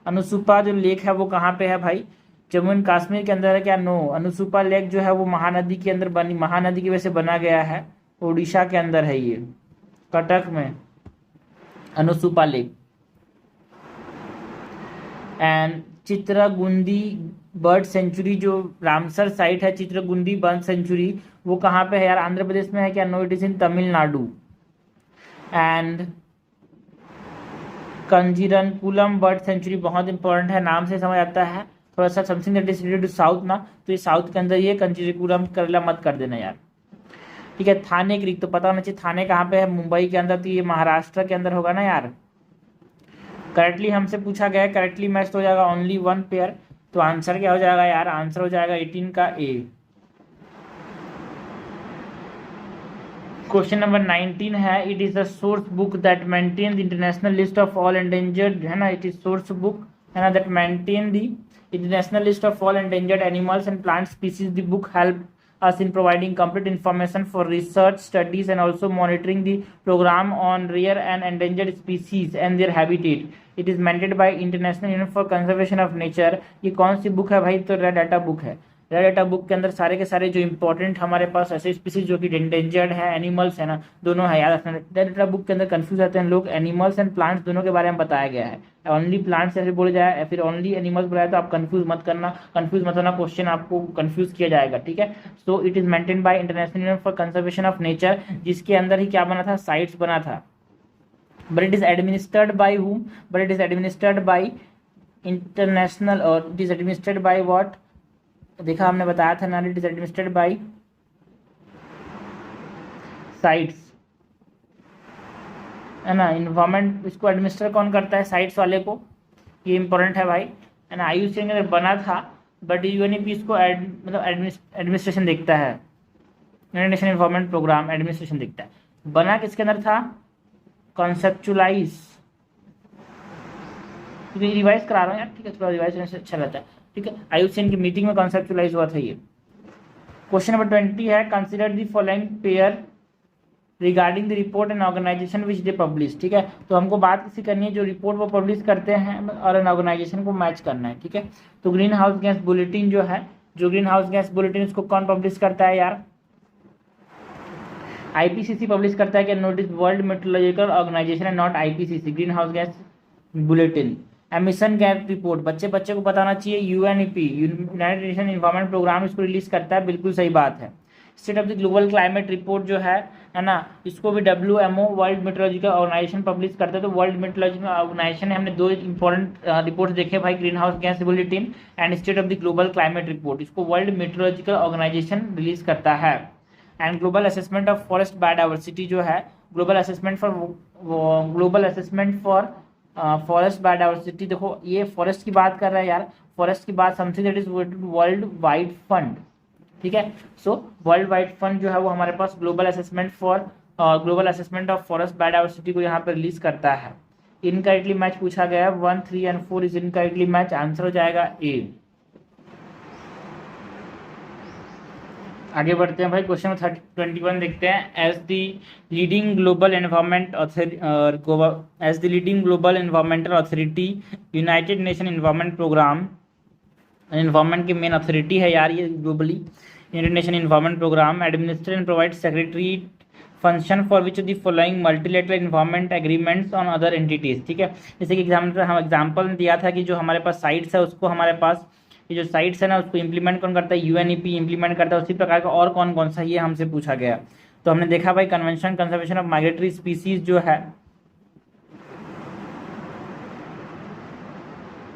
S1: अनुसुपा जो लेक है वो कहाँ पे है भाई, जम्मू एंड कश्मीर के अंदर है क्या, नो। अनुसुपा लेक जो है वो महानदी के अंदर बनी, महानदी की वजह से बना गया है, उड़ीसा के अंदर है ये, कटक में अनुसुपा लेक। एंड चित्रगुंदी बर्ड सेंचुरी, जो रामसर साइट है चित्रगुंदी बर्ड सेंचुरी, वो कहाँ पे है यार, आंध्र प्रदेश में है क्या, no, it is in Tamil Nadu. And Kanjirankulam bird sanctuary बहुत इंपॉर्टेंट है, नाम से समझ आता है, थोड़ा सा something that is related to south ना, तो ये साउथ के अंदर ये कंजीरनकुलम करेला मत कर देना यार, ठीक है। थाने क्रीक तो पता होना चाहिए, थाने कहाँ पे है, मुंबई के अंदर, तो ये महाराष्ट्र के अंदर होगा ना यार। करेक्टली हमसे पूछा गया है, करेक्टली मैच हो जाएगा ओनली 1 पेयर, तो आंसर क्या हो जाएगा यार, आंसर हो जाएगा 18 का ए। क्वेश्चन नंबर 19 है, it is a source book that maintain the international list of all endangered, है ना, इट इज सोर्स बुक है ना that maintain the international list of all endangered animals and plant species. The book help us in providing complete information for research studies and also monitoring the program on rare and endangered species and their habitat. It is mandated by International Union for Conservation of Nature। ये कौन सी book है भाई, तो red data book है। Red data book के अंदर सारे के सारे जो इंपॉर्टेंट हमारे पास ऐसे स्पीसीज जो कि एंडेंजर्ड है, एनिमल्स है ना, दोनों है याद रखना। रेड डाटा बुक के अंदर कंफ्यूज आते हैं लोग, एनिमल्स एंड प्लांट्स दोनों के बारे में बताया गया है। ओनली प्लांट्स ऐसे बोले जाए या फिर ओनली एनिमल्स बोला जाए तो आप कंफ्यूज मत करना, क्वेश्चन आपको कंफ्यूज किया जाएगा, ठीक है। So it is maintain by international union for conservation of nature, जिसके अंदर ही क्या बना था, साइट्स बना था। But it is administered by whom, but it is administered by international, और it is administered by what, देखा हमने बताया था ना, it is administered by CITES, है ना। इन्वायरमेंट इसको एडमिनिस्टर कौन करता है, साइट्स वाले को, ये इंपॉर्टेंट है भाई, है ना। IUCN के अंदर बना था, बट UNEP इसको मतलब एडमिनिस्ट्रेशन देखता है, United Nation environment programme administration देखता है। बना किसके अंदर था, कॉन्सेप्चुलाइज, रिवाइज करा रहा हूँ यार, ठीक है, थोड़ा रिवाइज करने से अच्छा रहता है, ठीक है। IUCN की मीटिंग में कॉन्सेप्चुलाइज हुआ था ये। क्वेश्चन नंबर 20 है, consider the following pair regarding the report and organisation which they publish, ठीक है। तो हमको बात किसी करनी है जो रिपोर्ट वो पब्लिश करते हैं और एन ऑर्गेनाइजेशन को मैच करना है, ठीक है। तो ग्रीन हाउस गैस बुलेटिन जो है, जो ग्रीन हाउस गैस बुलेटिन उसको कौन पब्लिश करता है यार, IPCC पब्लिश करता है, क्या, notice world meteorological organisation and not IPCC। Greenhouse gas bulletin. Emission gap report, बच्चे बच्चे को बताना चाहिए, UNEP United Nation environment programme इसको रिलीज करता है, बिल्कुल सही बात है। State of the global climate report जो है ना, इसको भी WMO world meteorological organisation publish करता है। तो वर्ल्ड मेट्रोलॉजिकल ऑर्गेनाइजेशन है, हमने 2 इंपॉर्टेंट रिपोर्ट देखे भाई, green house gas bulletin and state of the global climate report, इसको वर्ल्ड मेट्रोलॉजिकल ऑर्गेनाइजेशन रिलीज करता है। And global assessment of forest biodiversity जो है, global assessment for forest biodiversity, देखो ये फॉरेस्ट की बात कर रहा है यार, फॉरेस्ट की बात, something that is world wide fund, ठीक है। सो वर्ल्ड वाइड फंड जो है वो हमारे पास ग्लोबल असेसमेंट फॉर और global assessment of forest biodiversity को यहाँ पे रिलीज करता है। इनकरेक्टली मैच पूछा गया है, 1, 3 and 4 is incorrectly match, answer हो जाएगा ए। आगे बढ़ते हैं भाई, क्वेश्चन नंबर 21 देखते हैं। As the leading global environmental authority, United Nation environment programme, environment की मेन अथॉरिटी है यार ये globally, United Nation environment programme administer and provide secretary function for which the following multilateral environment agreements on other entities. ठीक है, जैसे कि example दिया था कि जो हमारे पास साइट्स है उसको हमारे पास ये जो साइट्स है ना उसको इंप्लीमेंट कौन करता है, यूएनईपी इंप्लीमेंट करता है। उसी प्रकार का और कौन कौन सा ये हमसे पूछा गया। तो हमने देखा भाई convention conservation of migratory species जो है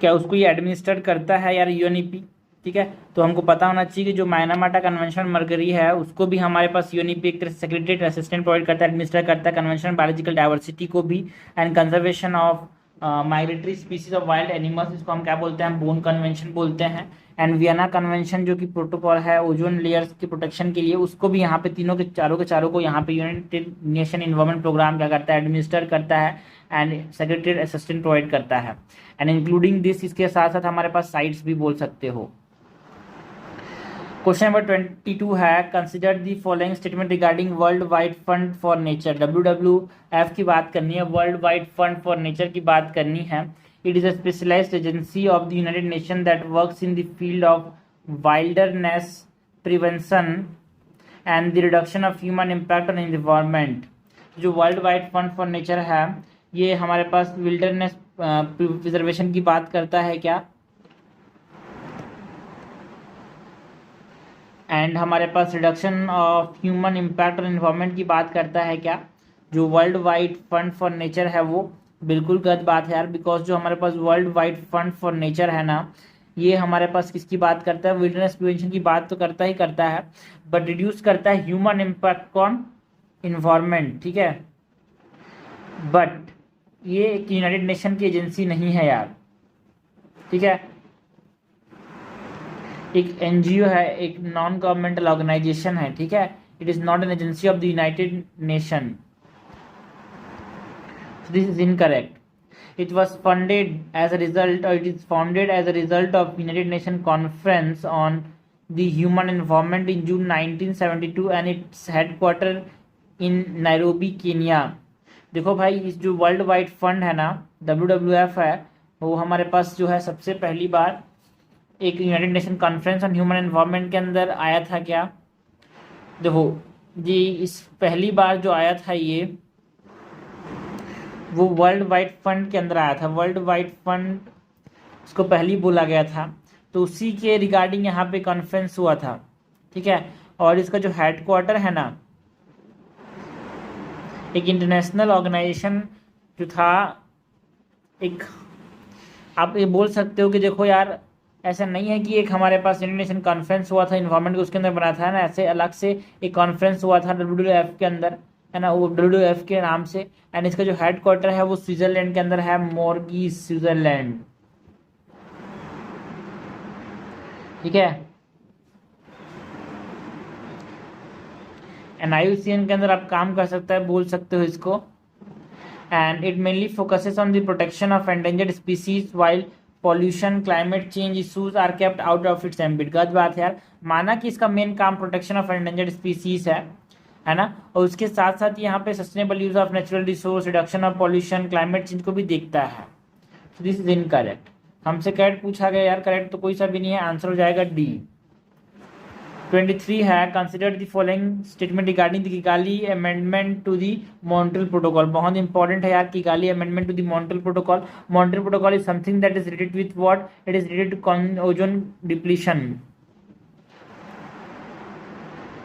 S1: क्या उसको ये एडमिनिस्टर करता है यार यूएनईपी। ठीक है, तो हमको पता होना चाहिए कि जो मायनामाटा कन्वेंशन मरकरी है उसको भी हमारे पास यूएनईपी एक तरह से सेक्रेटरी असिस्टेंट प्रोवाइड करता है, एडमिनिस्टर करता है, कन्वेंशन बायोलॉजिकल डाइवर्सिटी को भी, and conservation of migratory species of Wild animals, इसको हम क्या बोलते हैं, बोन कन्वेंशन बोलते हैं। एंड वियना कन्वेंशन जो कि प्रोटोकॉल है ओजोन लेयर्स की प्रोटेक्शन के लिए, उसको भी यहाँ पे तीनों के चारों को यहाँ पे यूनाइटेड नेशन एनवायरमेंट प्रोग्राम क्या करता है, एडमिनिस्टर करता है एंड सेक्रेटरी असिस्टेंट प्रोवाइड करता है। एंड इंक्लूडिंग दिस, इसके साथ साथ हमारे पास साइट्स भी बोल सकते हो। क्वेश्चन नंबर 22 है, consider the following statement regarding world wide fund for nature. WWF की बात करनी है, world wide fund for nature की बात करनी है। It is a specialised agency of the United Nation that works in the field of wilderness prevention and the reduction of human impact on environment. जो world wide fund for nature है ये हमारे पास wilderness preservation की बात करता है क्या, and हमारे पास reduction of human impact on environment की बात करता है क्या। जो world wide fund for nature है वो बिल्कुल गलत बात है यार, बिकॉज जो हमारे पास world wide fund for nature है ना ये हमारे पास किसकी बात करता है, विल्डरनेस प्रिवेंशन की बात तो करता ही करता है, बट रिड्यूस करता है ह्यूमन इम्पैक्ट ऑन इन्वायरमेंट। ठीक है, बट ये एक यूनाइटेड नेशन की एजेंसी नहीं है यार। ठीक है, एक एनजीओ है, एक नॉन गवर्नमेंटल ऑर्गेनाइजेशन है। ठीक है, it is not an agency of the United nation, this is incorrect. It was funded as a result, or it is founded as a result of United Nations Conference on the Human Environment in June 1972 and its headquarter in Nairobi, Kenya। देखो भाई इस जो world wide fund है ना WWF है वो हमारे पास जो है सबसे पहली बार एक United nation conference on human environment के अंदर आया था क्या। देखो जी इस पहली बार जो आया था ये वो वर्ल्ड वाइड फंड के अंदर आया था, वर्ल्ड वाइड फंड इसको पहली बोला गया था, तो उसी के रिगार्डिंग यहाँ पे कॉन्फ्रेंस हुआ था। ठीक है, और इसका जो हेडक्वार्टर है ना एक इंटरनेशनल ऑर्गेनाइजेशन जो था, एक आप ये बोल सकते हो कि देखो यार ऐसा नहीं है कि एक हमारे पास इंटरनेशनल कॉन्फ्रेंस हुआ था इन्वायरमेंट के उसके अंदर बना था ना, ऐसे अलग से एक कॉन्फ्रेंस हुआ था WWF के अंदर है ना, वो WWF के नाम से। एंड इसका जो हेडक्वार्टर है वो स्विट्जरलैंड के अंदर है, मोरगी स्विट्जरलैंड। ठीक है, NIUCN के अंदर आप काम कर सकता है, बोल सकते हो इसको। And it mainly focuses on the protection of endangered species while pollution climate change issues are kept out of its ambit. गलत बात है यार, माना कि इसका मेन काम प्रोटेक्शन ऑफ एंडेंजर्ड स्पीसीज है ना, और उसके साथ साथ यहाँ पे sustainable use of natural resource, reduction of pollution, climate change को भी देखता है। तो दिस इज इनकरेक्ट। हमसे करेक्ट पूछा गया यार, करेक्ट तो कोई सा भी नहीं है, आंसर हो जाएगा डी। 23 है, consider the following statement regarding the Kigali amendment to the Montreal protocol. बहुत इंपॉर्टेंट है यार, Kigali amendment to the Montreal protocol. Montreal protocol is something that is related with what, it is related to ozone depletion.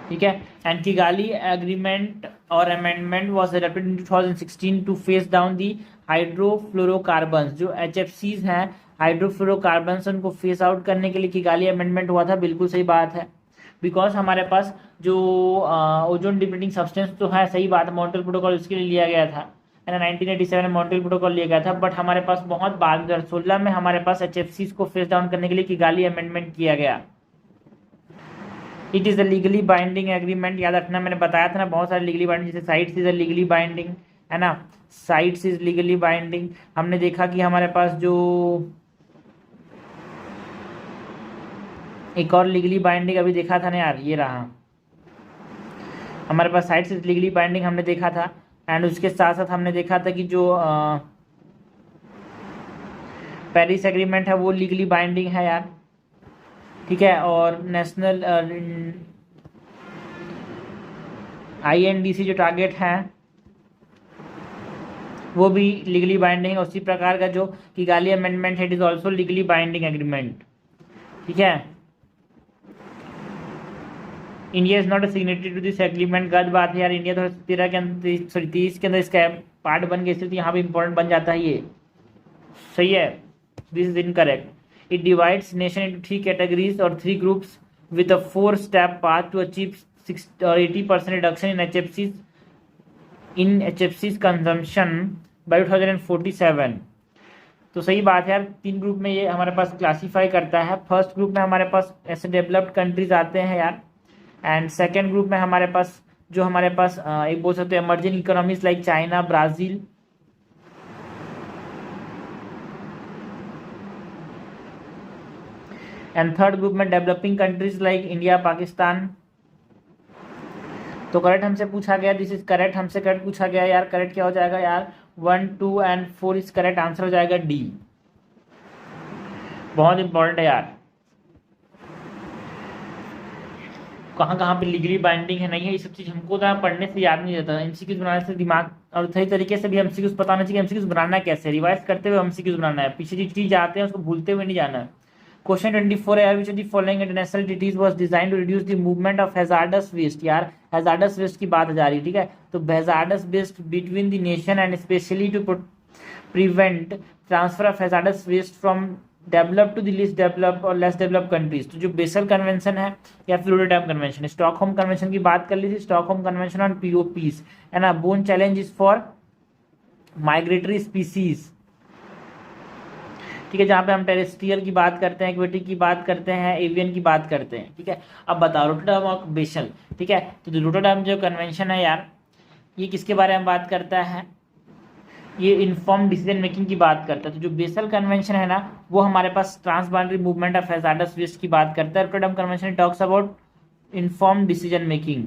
S1: ठीक है, and Kigali agreement or amendment was adopted in 2016 to phase down the hydrofluorocarbons. जो HFCs हैं हाइड्रोफ्लोरोकार्बन्स, उनको face out करने के लिए Kigali amendment हुआ था। बिल्कुल सही बात है, बिकॉज हमारे पास जो ओजोन डिप्लीटिंग सब्सटेंस तो है, सही बात है, मॉन्ट्रियल प्रोटोकॉल उसके लिए लिया गया था है ना, 1987 में मॉन्ट्रियल प्रोटोकॉल लिया गया था। बट हमारे पास बहुत बाद 2016 में हमारे पास HFCs को फेस डाउन करने के लिए किगाली अमेंडमेंट किया गया। It is a legally binding agreement, याद रखना, मैंने बताया था ना बहुत सारे लीगली बाइंडिंग, जैसे sites is a legally binding, है ना, साइट्स इज लीगली बाइंडिंग। हमने देखा कि हमारे पास जो एक और लीगली बाइंडिंग अभी देखा था ना यार, ये रहा हमारे पास साइट्स इज लीगली बाइंडिंग हमने देखा था। एंड उसके साथ साथ हमने देखा था कि जो पेरिस एग्रीमेंट है वो लीगली बाइंडिंग है यार, ठीक है। और नेशनल INDC जो टारगेट है वो भी लीगली बाइंडिंग है। उसी प्रकार का जो किगाली अमेंडमेंट है, it is also legally binding agreement, ठीक है। India is not a signatory to this agreement, गलत बात है यार, इंडिया तो 13 के अंदर, सॉरी 30 के अंदर इसका पार्ट बन गया, इसलिए यहाँ पे इंपॉर्टेंट बन जाता है ये, सही है। This is incorrect. It divides nation into 3 categories और 3 groups with a 4-step path to achieve 80% reduction in HFC's consumption by 2047। तो सही बात है यार, 3 ग्रुप में ये हमारे पास क्लासीफाई करता है। फर्स्ट ग्रुप में हमारे पास ऐसे डेवलप्ड कंट्रीज आते हैं यार, एंड सेकेंड ग्रुप में हमारे पास जो हमारे पास एक बोल सकते हैं emerging economies like China, Brazil, and third group में developing countries like India, Pakistan. तो करेक्ट हमसे पूछा गया, दिस इज करेक्ट, हमसे करेक्ट पूछा गया यार, करेक्ट क्या हो जाएगा यार, 1, 2 एंड 4 इज करेक्ट आंसर हो जाएगा डी। बहुत इंपॉर्टेंट है यार, कहाँ कहाँ पे लीगली बाइंडिंग है नहीं है, ये सब चीज हमको ना पढ़ने से याद नहीं रहता, MCQs बनाने से दिमाग, और सही तरीके से भी MCQs पता होना चाहिए MCQs बनाना कैसे, रिवाइज करते हुए MCQs बनाना है, पीछे जो चीज आते हैं उसको भूलते हुए नहीं जाना है। क्वेश्चन 24 है, which of the following international treaties was designed to reduce the movement of hazardous waste, यार hazardous waste की बात जा रही है, ठीक है। तो hazardous waste between the nation and especially to prevent transfer of hazardous waste from developed to the least developed और less developed countries। तो जो बेसल कन्वेंशन है या फिर रोटरडैम कन्वेंशन, स्टॉकहोम कन्वेंशन की बात कर ली थी, स्टॉकहोम कन्वेंशन ऑन POPs, है ना, bone challenge is for migratory species, ठीक है, जहाँ पे हम टेरेस्ट्रियल की बात करते हैं, एक्वेटिक की बात करते हैं, एवियन की बात करते हैं, ठीक है। अब बताओ रोटरडैम और बेसल, ठीक है। तो रोटरडैम जो कन्वेंशन है यार, ये किसके बारे में बात करता है, ये इन्फॉर्म डिसीजन मेकिंग की बात करता है। तो जो बेसल कन्वेंशन है ना, वो हमारे पास transboundary movement of hazardous waste की बात करता है। Rotterdam convention talks about inform decision making,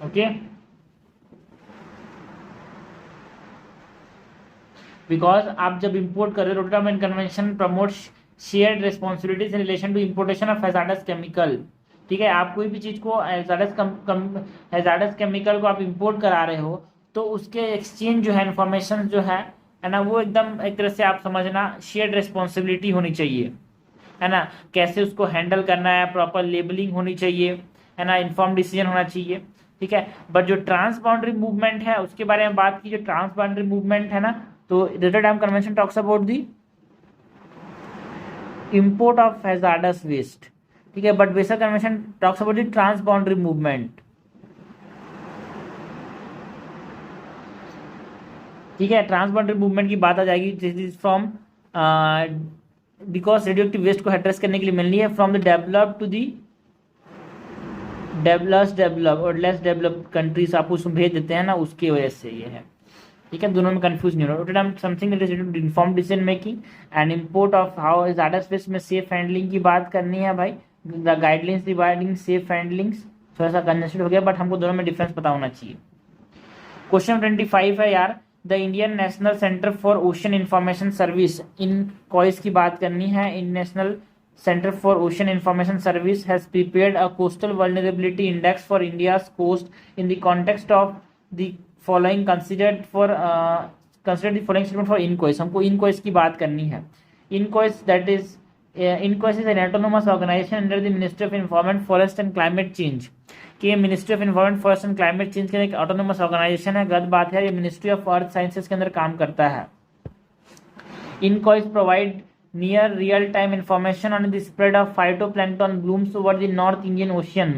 S1: okay. Because आप जब इंपोर्ट कर रहे हो, Rotterdam convention promotes shared responsibilities in relation to importation of hazardous chemical, ठीक है। आप कोई भी चीज को हैजार्डस केमिकल को आप इंपोर्ट करा रहे हो, तो उसके एक्सचेंज जो है इन्फॉर्मेशन जो है ना, वो एकदम एक तरह से आप समझना शेयर्ड रिस्पॉन्सिबिलिटी होनी चाहिए, है ना। कैसे उसको हैंडल करना है, प्रॉपर लेबलिंग होनी चाहिए, है ना, इन्फॉर्म डिसीजन होना चाहिए, ठीक है। बट जो ट्रांस बाउंड्री मूवमेंट है उसके बारे में बात की, जो ट्रांस बाउंड्री मूवमेंट है ना, तो Rotterdam convention talks about the import of hazardous waste, ठीक है। But Basel convention talks about the transboundary movement, ठीक है। ट्रांस बाउंड्री मूवमेंट की बात आ जाएगी, this is from because radioactive waste को एड्रेस करने के लिए मिलनी है from the develop to the develop और लेस डेवलप्ड कंट्रीज, आप उसमें भेज देते हैं ना, उसकी वजह से ये है, ठीक है। दोनों में कंफ्यूज नहीं होना। Rotterdam something that is related to inform decision making and import of how hazardous waste में सेफ हैंडलिंग की बात करनी है भाई, the guidelines regarding safe handlings, थोड़ा सा कंजेस्टेड हो गया, बट हमको दोनों में डिफरेंस पता होना चाहिए। क्वेश्चन 25 है यार, the Indian national centre for ocean information service, INCOIS की बात करनी है। In national centre for ocean information service has prepared a coastal vulnerability index for India's coast in the context of the following considered the following statement for INCOIS. हमको INCOIS की बात करनी है। INCOIS that is INCOIS is an autonomous organisation under the ministry of environment, forest and climate change, कि ये ministry of environment, forest and climate change के एक autonomous organisation है, गलत बात है, ये मिनिस्ट्री ऑफ अर्थ साइंसेज के अंदर काम करता है। INCOIS provide near real time information on the spread of phytoplankton blooms over the north Indian ocean.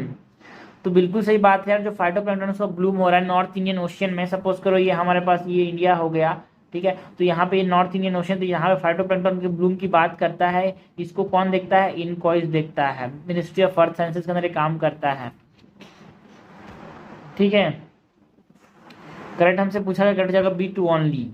S1: तो बिल्कुल सही बात है यार, जो फाइटोप्लैंक्टन ब्लूम हो रहा है नॉर्थ इंडियन ओशियन में, सपोज करो ये हमारे पास ये इंडिया हो गया, ठीक है। तो यहाँ पे नॉर्थ इंडियन ओशन, तो यहाँ पे फाइटोप्लैंक्टन के ब्लूम की बात करता है। इसको कौन देखता है? इनकॉइस देखता है, मिनिस्ट्री ऑफ अर्थ साइंसेज के अंदर ये काम करता है। ठीक है, करेक्ट हमसे पूछा गया, करेक्ट जाएगा B2 only.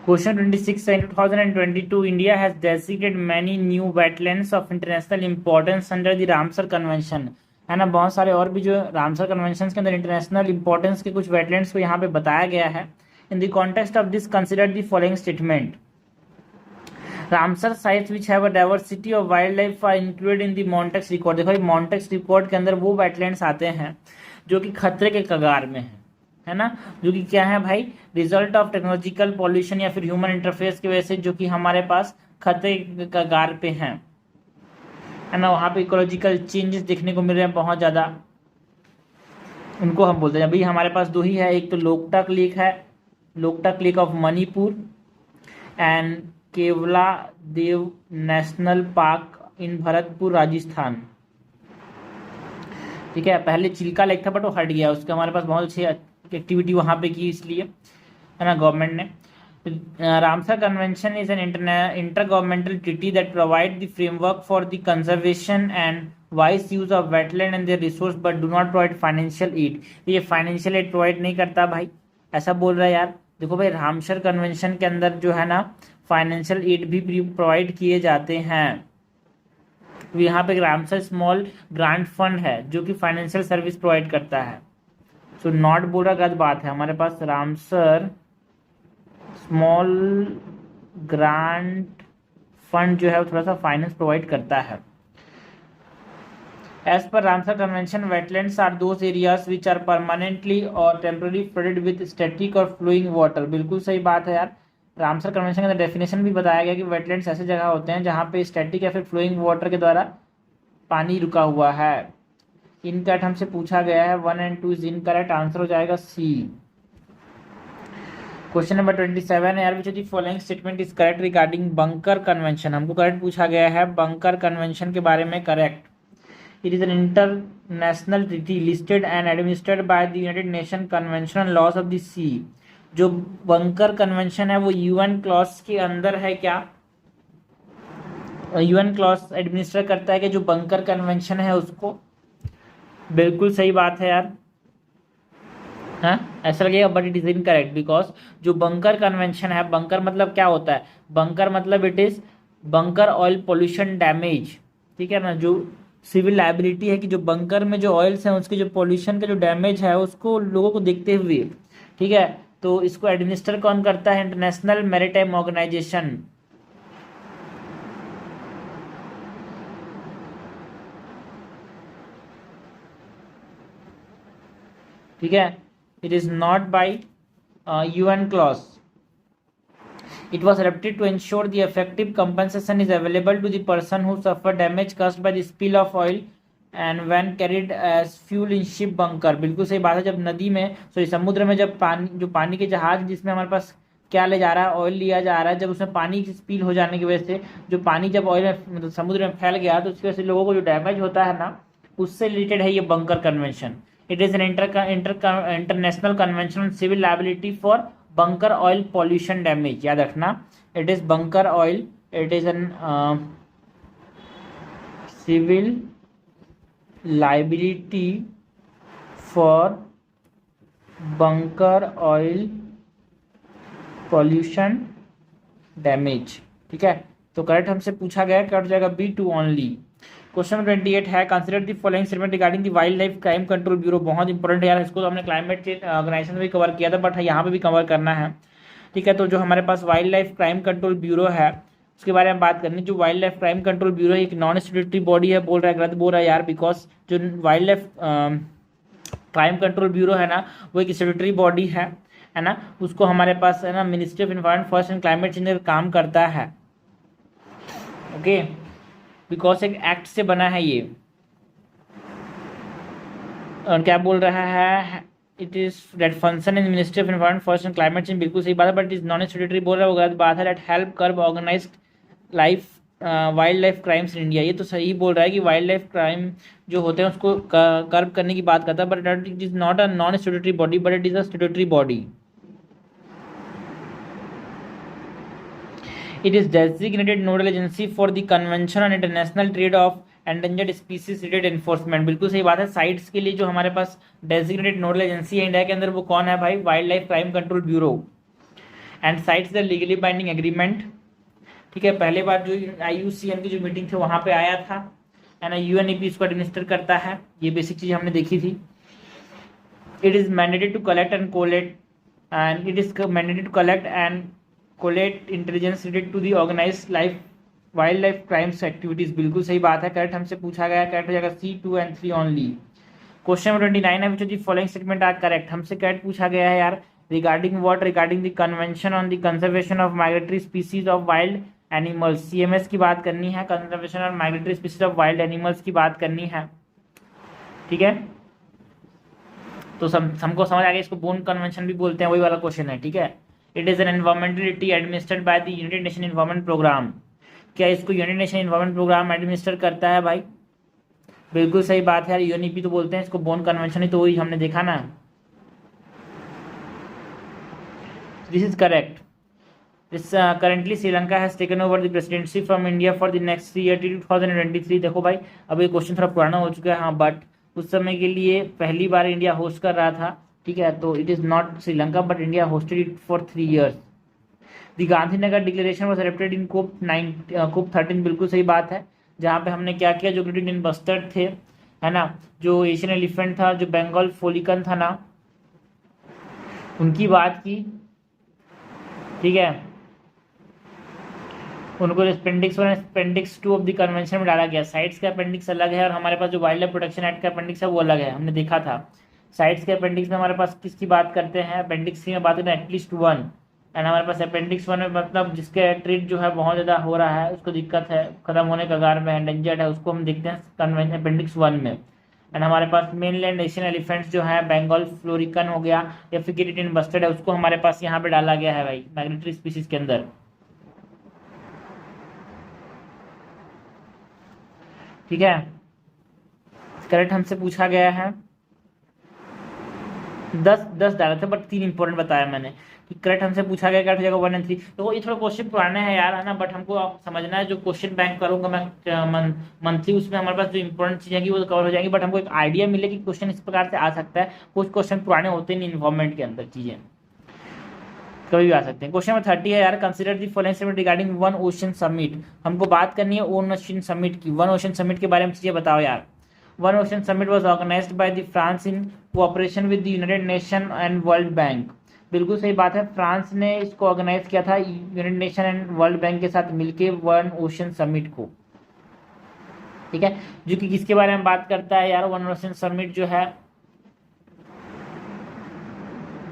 S1: Question 26 in 2022, India has designated many new wetlands of international importance under the Ramsar convention, है ना। बहुत सारे और भी जो रामसर कन्वेंशन के अंदर इंटरनेशनल इंपॉर्टेंस के कुछ वेटलैंड्स को यहाँ पे बताया गया है। In the context of this consider the following statement. Ramsar sites which have a diversity of wild life are included in the Montreux record. देखो मॉन्टेक्स रिकॉर्ड के अंदर वो वेटलैंड्स आते हैं जो कि खतरे के कगार में है ना, जो कि क्या है भाई, रिजल्ट ऑफ टेक्नोलॉजिकल पॉल्यूशन या फिर ह्यूमन इंटरफेस की वजह से, जो कि हमारे पास खतरे के कगार पे हैं, है ना। वहाँ पे इकोलॉजिकल चेंजेस देखने को मिल रहे हैं बहुत ज़्यादा, उनको हम बोलते हैं। अभी हमारे पास दो ही है, एक तो लोकटक लेक है, Loktak lake of Manipur and Keoladeo national park in Bharatpur Rajasthan. ठीक है, पहले चिल्का लेक था बट वो हट गया, उसके हमारे पास बहुत अच्छी एक्टिविटी वहाँ पे की, इसलिए, है ना, गवर्नमेंट ने। Ramsar convention is an inter governmental treaty that provide the framework for the conservation and wise use of wetland and their resource but do not provide financial aid. ये फाइनेंशियल एड प्रोवाइड नहीं करता भाई, ऐसा बोल रहा है यार। देखो भाई, रामसर कन्वेंशन के अंदर जो है ना फाइनेंशियल एड भी प्रोवाइड किए जाते हैं। यहाँ पे रामसर स्मॉल ग्रांट फंड है जो कि फाइनेंशियल सर्विस प्रोवाइड करता है। सो नॉट बोल रहा गलत बात है, हमारे पास रामसर स्मॉल ग्रांट फंड जो है वो थोड़ा सा फाइनेंस प्रोवाइड करता है। As per Ramsar convention wetlands are those areas which are permanently और टेम्पररी फ्लडेड विद स्टैटिक और फ्लोइंग वाटर। बिल्कुल सही बात है यार, रामसर कन्वेंशन के अंदर डेफिनेशन भी बताया गया कि वेटलैंड्स ऐसे जगह होते हैं जहाँ पे स्टैटिक या फिर फ्लोइंग वाटर के द्वारा पानी रुका हुआ है। इनकरेक्ट हमसे पूछा गया है, 1 और 2 इज इनकरेक्ट, आंसर हो जाएगा C। क्वेश्चन नंबर 27 है यार, which of the following statement is correct regarding bunker convention. हमको करेक्ट पूछा गया है बंकर कन्वेंशन के बारे में, correct. It is an international treaty listed and administered by the United Nation convention on laws of the sea. जो bunker convention है वो यूएन क्लॉज के अंदर है क्या, यूएन क्लॉज एडमिनिस्टर करता है कि जो बंकर कन्वेंशन है उसको। बिल्कुल सही बात है यार, हाँ ऐसा लगेगा but it is incorrect because जो बंकर कन्वेंशन है, बंकर मतलब क्या होता है, बंकर मतलब it is bunker oil pollution damage. ठीक है ना, जो सिविल लाइबिलिटी है कि जो बंकर में जो ऑयल्स हैं उसके जो पोल्यूशन का जो डैमेज है उसको लोगों को देखते हुए, ठीक है, तो इसको एडमिनिस्टर कौन करता है, इंटरनेशनल मैरीटाइम ऑर्गेनाइजेशन। ठीक है, it is not by UN clause. It was adopted to ensure the effective compensation is available to the person who suffered damage caused by the spill of oil and when carried as fuel in ship bunker। बिल्कुल सही बात है, जब नदी में समुद्र में जब पानी के जहाज जिसमें हमारे पास क्या ले जा रहा है, ऑयल लिया जा रहा है, जब उसमें पानी स्पिल हो जाने की वजह से जो पानी जब ऑयल में मतलब समुद्र में फैल गया तो उसकी वजह से लोगों को जो डैमेज होता है ना, उससे रिलेटेड है ये bunker convention. It is an international convention on civil liability for bunker oil pollution damage। याद रखना, it is bunker oil, it is an civil liability for bunker oil pollution damage। ठीक है, तो करेक्ट हमसे पूछा गया, कट जाएगा B2 only. Question 28 है, consider the following statement regarding the wildlife crime control bureau. बहुत इंपॉर्टेंट है यार, इसको तो हमने क्लाइमेट चेंज ऑर्गेनाइजेशन में भी कवर किया था बट यहाँ पे भी कवर करना है। ठीक है, तो जो हमारे पास wildlife crime control bureau है उसके बारे में बात करनी। जो wildlife crime control bureau एक नॉन स्टेटरी बॉडी है, बोल रहा है गलत बोल रहा है यार, बिकॉज जो wildlife crime control bureau है ना वो एक स्टेटरी बॉडी है ना, उसको हमारे पास है ना ministry of environment forest and climate change काम करता है। ओके, बिकॉज एक एक्ट से बना है ये। और क्या बोल रहा है, it is that function in Ministry of environment forest and climate change. बिल्कुल सही बात है बट इज नॉन स्टेटरी बोल रहा है, वो गलत बात है। That help curb organised life wild life crimes in India, ये तो सही बोल रहा है कि वाइल्ड लाइफ क्राइम जो होते हैं उसको कर्ब करने की बात करता है, but it is not a non statutory body but it is a statutory body. It is designated nodal agency for the Convention on International Trade of Endangered Species Related Enforcement। बिल्कुल सही बात है। साइट्स के लिए जो हमारे पास designated nodal agency है India के अंदर वो कौन है भाई? Wildlife crime control bureau. And sites the legally binding agreement. ठीक है, पहले बार जो IUCN की जो मीटिंग थी वहां पे आया था, एंड UNEP इसको एडमिनिस्टर करता है। ये बेसिक चीज हमने देखी थी। It is mandated to collect and collect and it is mandated to collect and collect intelligence related to the organise life wild life crimes activities. बिल्कुल सही बात है, करेक्ट हमसे पूछा गया। करेक्ट हो जाएगा C, 2 and 3 only. Question number 29 है, which of the following statement are correct. हमसे करेक्ट पूछा गया है यार, regarding what? Regarding the Convention on the Conservation of migratory species of Wild Animals. CMS की बात करनी है, conservation of migratory species of Wild Animals की बात करनी है। ठीक है, तो हमको समझ आ गया, इसको बोन कन्वेंशन भी बोलते हैं, वही वाला क्वेश्चन है। ठीक है, it is an environmental treaty administered by the United Nation environment Programme. क्या इसको United Nation environment programme administer करता है भाई? बिल्कुल सही बात है यार, UNEP तो बोलते हैं इसको, बोन कन्वेंशन ही तो वही हमने देखा ना। This is correct. This currently Sri Lanka has taken over the presidency from India for the next year 2023। देखो भाई, अब ये क्वेश्चन थोड़ा पुराना हो चुका है, हाँ, बट उस समय के लिए पहली बार इंडिया होस्ट कर रहा था। ठीक है, तो it is not Sri Lanka but India hosted it for 3 years। The Gandhinagar declaration was adopted in COP 13। बिल्कुल सही बात है, जहाँ पे हमने क्या किया, जो ग्रेट इंडियन बस्टर्ड थे, है ना, जो एशियन एलिफेंट था, जो बंगाल फोलिकन था ना, उनकी बात की। ठीक है, उनको appendix 1 appendix 2 of the convention में डाला गया। साइट्स का अपेंडिक्स अलग है और हमारे पास जो वाइल्ड लाइफ प्रोटेक्शन एक्ट का अपेंडिक्स है वो अलग है, हमने देखा था। साइट्स के अपेंडिक्स में हमारे पास किसकी बात करते हैं? अपेंडिक्स 3 में बात करते हैं एटलीस्ट 1, एंड हमारे पास अपेंडिक्स 1 में मतलब जिसके ट्रीट जो है बहुत ज़्यादा हो रहा है, उसको दिक्कत है, खत्म होने का कगार में, एंडेंजर्ड है, उसको हम देखते हैं कन्वेंशन अपेंडिक्स 1 में। एंड हमारे पास मेनलैंड एशियन एलिफेंट्स जो है, बंगाल फ्लोरिकन हो गया या फिर ग्रेट इंडियन बस्टर्ड है, उसको हमारे पास यहाँ पे डाला गया है भाई माइग्रेटरी स्पीसीज के अंदर। ठीक है, करेक्ट हमसे पूछा गया है। 10 डाले थे बट 3 इंपॉर्टेंट बताया मैंने कि करेक्ट हमसे पूछा गया। करेक्ट हो जाएगा 1 और 3। तो ये थोड़ा क्वेश्चन पुराने हैं यार, है ना, बट हमको आप समझना है, जो क्वेश्चन बैंक करूंगा मैं मंथली, उसमें हमारे पास जो इंपॉर्टेंट चीजें हैं वो कवर हो जाएंगी, बट हमको एक आइडिया मिले कि क्वेश्चन इस प्रकार से आ सकता है। कुछ क्वेश्चन पुराने होते नहीं इन्वॉल्वमेंट के अंदर, चीजें कभी भी आ सकते हैं। क्वेश्चन नंबर 30 है यार, consider the following statement regarding One Ocean Summit. हमको बात करनी है वन ओशन समिट की। वन ओशन समिट के बारे में चीजें बताओ यार। One Ocean Summit was organised by the France in cooperation with the United Nation and World Bank. बिल्कुल सही बात है, फ्रांस ने इसको ऑर्गेनाइज किया था United Nation and World bank के साथ मिलके वन ओशन समिट को। ठीक है, जो कि किसके बारे में बात करता है यार? वन ओशन समिट जो है,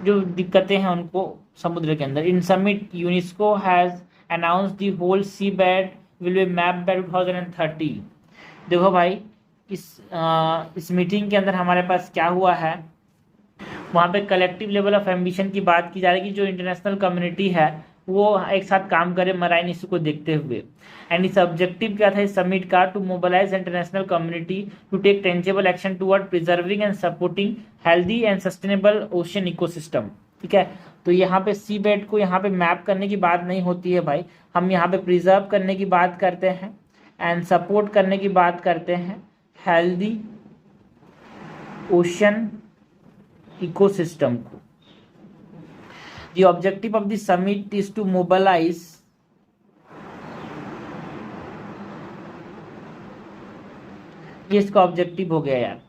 S1: जो दिक्कतें हैं उनको समुद्र के अंदर। In summit UNESCO has announced the whole seabed will be mapped by 2030। देखो भाई, इस मीटिंग के अंदर हमारे पास क्या हुआ है, वहाँ पे कलेक्टिव लेवल ऑफ एम्बिशन की बात की जा रही है कि जो इंटरनेशनल कम्युनिटी है वो एक साथ काम करे मराइन इशू को देखते हुए। एंड इस ऑब्जेक्टिव क्या था इस समिट का? To mobilise international community to take tangible action toward preserving and supporting healthy and sustainable ocean ecosystem. ठीक है, तो यहाँ पे सी बेड को यहाँ पे मैप करने की बात नहीं होती है भाई, हम यहाँ पे प्रिजर्व करने की बात करते हैं एंड सपोर्ट करने की बात करते हैं हेल्दी ओशन इकोसिस्टम को। The objective of the summit is to mobilize ये इसका ऑब्जेक्टिव हो गया यार।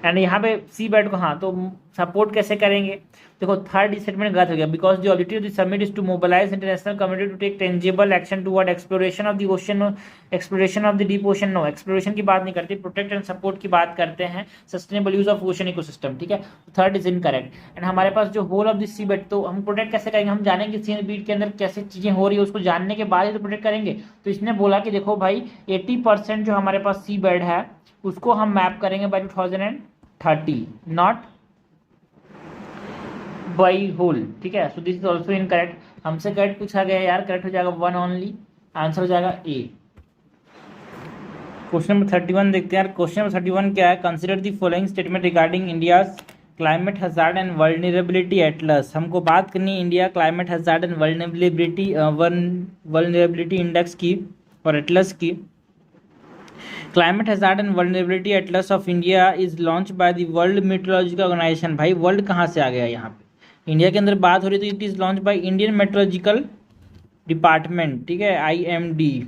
S1: एंड यहाँ पे सी बेड को, हाँ, तो सपोर्ट कैसे करेंगे? देखो, थर्ड स्टेटमेंट गलत हो गया। Because the objective of the summit is to mobilise international community to take tangible action toward exploration of the ocean, exploration of the deep ocean. No, exploration की बात नहीं करते, प्रोटेक्ट एंड सपोर्ट की बात करते हैं, sustainable use of ocean ecosystem. ठीक है, थर्ड इज इनकरेक्ट। एंड हमारे पास जो hole of the sea bed, तो हम प्रोटेक्ट कैसे करेंगे? हम जानेंगे सी बीट के अंदर कैसे चीजें हो रही है, उसको जानने के बाद ही तो प्रोटेक्ट करेंगे। तो इसने बोला कि देखो भाई, 80% जो हमारे पास सी बेड है उसको हम मैप करेंगे बाय 2030, नॉट बाई होल। ठीक है, so this is also incorrect. हमसे करेक्ट पूछा गया यार, करेक्ट हो जाएगा 1 ओनली, आंसर हो जाएगा ए। क्वेश्चन नंबर 31 देखते हैं यार। क्वेश्चन नंबर 31 क्या है? Consider the following statement regarding India's climate hazard and vulnerability atlas. हमको बात करनी है India climate hazard and vulnerability index की और एटलस की। Climate hazard and vulnerability atlas of India is launch by the World meteorological Organisation. भाई world कहाँ से आ गया यहाँ पे? इंडिया के अंदर बात हो रही तो it is launch by Indian Meteorological Department, ठीक है, IMD।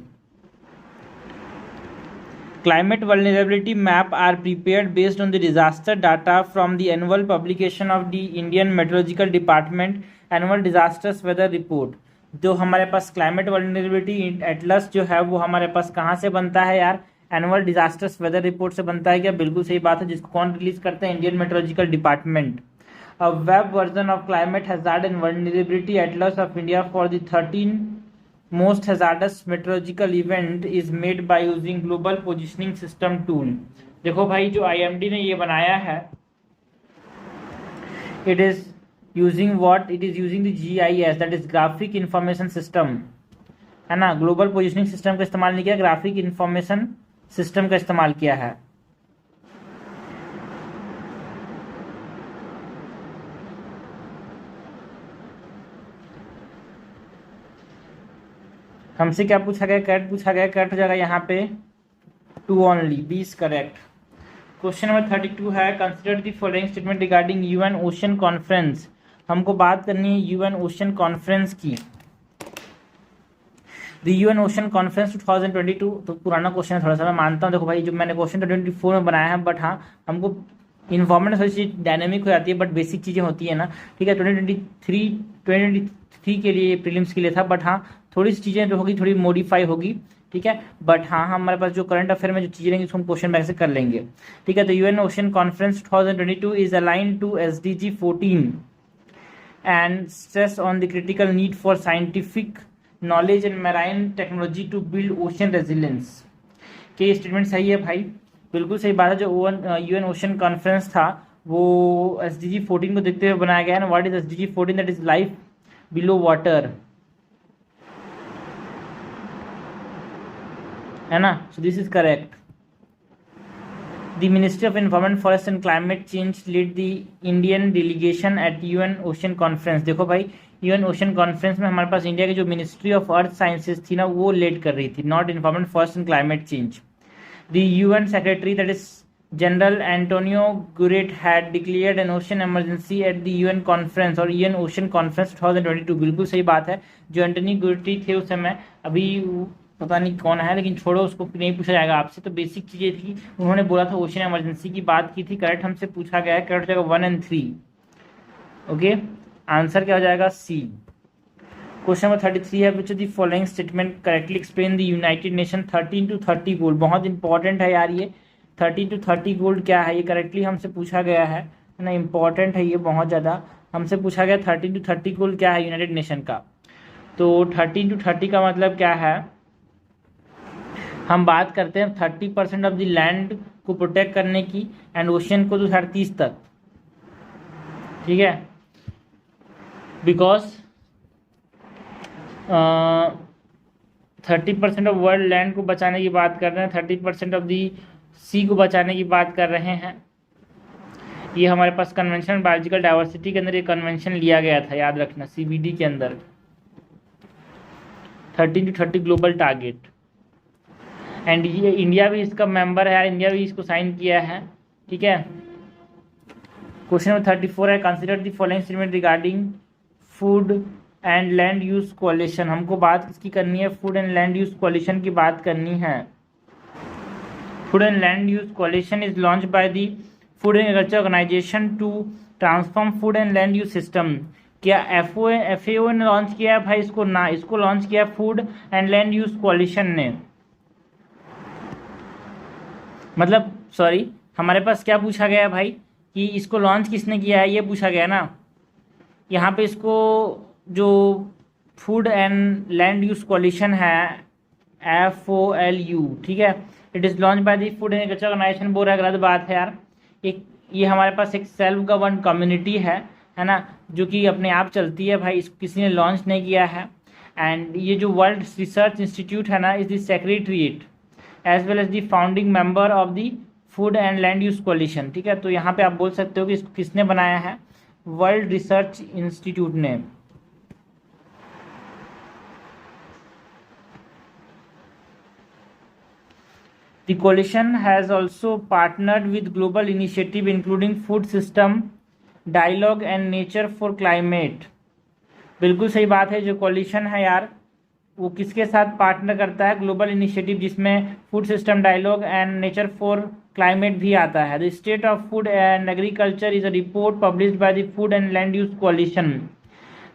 S1: Climate vulnerability map are prepared based on the disaster data from the annual publication of the Indian Meteorological Department Annual Disasters Weather Report। जो हमारे पास climate vulnerability Atlas जो है वो हमारे पास कहाँ से बनता है यार? एनुअल डिजास्टर्स वेदर रिपोर्ट से बनता है क्या? बिल्कुल सही बात है। जिसको कौन रिलीज करते हैं? Indian Meteorological Department. A web version of climate hazard and vulnerability atlas of India for the 13 most hazardous meteorological event is made by using global positioning system tool। देखो भाई जो IMD ने ये बनाया है, it is using what? It is using the GIS, that is graphic information system, है ना। Global positioning system का इस्तेमाल नहीं किया, ग्राफिक इंफॉर्मेशन सिस्टम का इस्तेमाल किया है। हमसे क्या पूछा गया? करेक्ट पूछा गया, करेक्ट हो जाएगा यहाँ पे 2 ओनली, 20 करेक्ट। क्वेश्चन नंबर 32 है consider the following statement regarding UN ocean conference. हमको बात करनी है UN ओशन कॉन्फ्रेंस की। द UN ओशन कॉन्फ्रेंस 2022, तो पुराना क्वेश्चन है थोड़ा सा, मैं मानता हूँ। देखो भाई जो मैंने क्वेश्चन 24 में बनाया है, बट हाँ हमको इन्फॉर्मेशन थोड़ी सी डायनेमिक हो जाती है, बट बेसिक चीज़ें होती है ना, ठीक है। 2023 के लिए प्रीलिम्स के लिए था, बट हाँ थोड़ी सी चीज़ें जो होगी थोड़ी मॉडिफाई होगी, ठीक है। बट हाँ हमारे पास जो करंट अफेयर में जो चीज़ें रहेंगी उसको हम क्वेश्चन बैंक से कर लेंगे, ठीक है। तो UN ocean conference 2022 is align to SDG 14 and stress on the critical need for scientific knowledge and marine technology to build ocean resilience. क्या ये स्टेटमेंट सही है भाई? बिल्कुल सही बात है। जो UN ओशन कॉन्फ्रेंस था वो SDG 14 को देखते हुए बनाया गया है ना। What is SDG 14? That is life below water, है ना। So this is correct. The ministry of environment forest and climate Change lead the Indian delegation at UN ocean conference. देखो भाई UN ओशन कॉन्फ्रेंस में हमारे पास India की जो ministry of earth sciences थी ना वो लीड कर रही थी, not environment forest and climate change. The UN secretary that is general Antonio Guterres had declared an ocean emergency at the UN conference और UN ओशन कॉन्फ्रेंस 2022। बिल्कुल सही बात है। जो एंटोनियो गुरेटी थे उस समय, अभी पता नहीं कौन है, लेकिन छोड़ो उसको, नहीं पूछा जाएगा आपसे। तो बेसिक चीज़ें थी, उन्होंने बोला था ओशन इमरजेंसी की बात की थी। करेक्ट हमसे पूछा गया है, करेक्ट हो जाएगा 1 और 3। ओके, आंसर क्या हो जाएगा? C। क्वेश्चन नंबर 33 है which of the following statement correctly explain the United nation 13 to 30 गोल। बहुत इंपॉर्टेंट है यार ये 13 to 30 गोल क्या है, ये करेक्टली हमसे पूछा गया है ना। इंपॉर्टेंट है ये बहुत ज़्यादा। हमसे पूछा गया 13 to 30 गोल क्या है यूनाइटेड नेशन का। तो 13 to 30 का मतलब क्या है? हम बात करते हैं 30% ऑफ द लैंड को प्रोटेक्ट करने की एंड ओशन को 2030 तक, ठीक है। बिकॉज 30% ऑफ वर्ल्ड लैंड को बचाने की बात कर रहे हैं, 30% ऑफ दी सी को बचाने की बात कर रहे हैं। ये हमारे पास कन्वेंशन बायोलॉजिकल डाइवर्सिटी के अंदर ये कन्वेंशन लिया गया था, याद रखना, CBD के अंदर 13 to 30 ग्लोबल टारगेट। एंड ये इंडिया भी इसका मेंबर है यार, इंडिया भी इसको साइन किया है, ठीक है। क्वेश्चन नंबर 34 है consider the following statement regarding food and land use coalition. हमको बात किसकी करनी है? Food and land use coalition की बात करनी है। Food and land use coalition is launch by the food and agriculture organisation to transform food and land use system. क्या FAO ने लॉन्च किया है भाई इसको? ना, इसको लॉन्च किया food and land use coalition ने। मतलब सॉरी, हमारे पास क्या पूछा गया है भाई कि इसको लॉन्च किसने किया है, ये पूछा गया ना। यहाँ पे इसको जो food and land use coalition है FOLU, ठीक है, it is launch by the food and agriculture Organisation. बोल रहा है, गलत बात है यार। एक ये हमारे पास एक सेल्फ गवर्न कम्युनिटी है है ना, जो कि अपने आप चलती है भाई, इसको किसी ने लॉन्च नहीं किया है। एंड ये जो वर्ल्ड रिसर्च इंस्टीट्यूट है ना, is the secretariat as well as the founding member of the food and land use collision. ठीक है, तो यहाँ पे आप बोल सकते हो कि इसको किसने बनाया है, वर्ल्ड रिसर्च इंस्टीट्यूट ने। The coalition has also partnered with global initiative including food system dialogue and nature for climate। बिल्कुल सही बात है, जो कोलिशन है यार वो किसके साथ पार्टनर करता है, ग्लोबल इनिशिएटिव, जिसमें food system dialogue and nature for climate भी आता है। The state of food and agriculture is a report published by the food and land use coalition.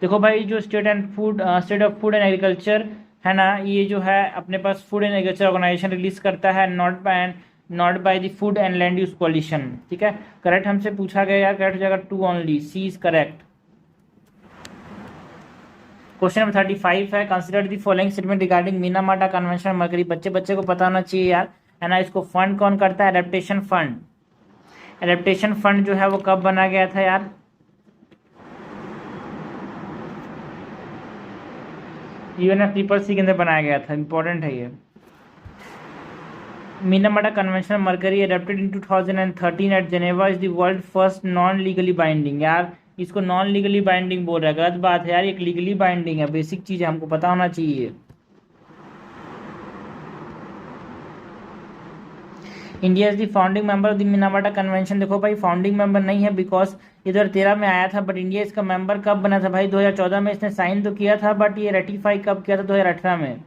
S1: देखो भाई, जो state of food and agriculture है ना, ये जो है अपने पास food and agriculture organisation release करता है, not by the food and land use collision. ठीक है, करेक्ट हमसे पूछा गया यार, करेक्ट हो जाएगा 2 only, C is correct. Question number 35 है, consider the following statement regarding Minamata Convention mercury. बच्चे को पता होना चाहिए यार, है ना। इसको फंड कौन करता है, एडेप्टेशन फंड। एडेप्टेशन फंड जो है वो कब बना गया था यार, UNFCCC के अंदर बनाया गया था, इंपॉर्टेंट है ये। Minamata Convention mercury adopted in 2013 at Geneva is the world first non legally binding. यार इसको नॉन लीगली बाइंडिंग बोल रहा है, गलत बात है यार, एक लीगली बाइंडिंग है, बेसिक चीज है, हमको पता होना चाहिए। India is the founding member of the Minamata convention. देखो भाई, फाउंडिंग मेंबर नहीं है बिकॉज 2013 में आया था, बट इंडिया इसका मेंबर कब बना था भाई, 2014 में इसने साइन तो किया था, बट ये रेटिफाई कब किया था, 2018 में।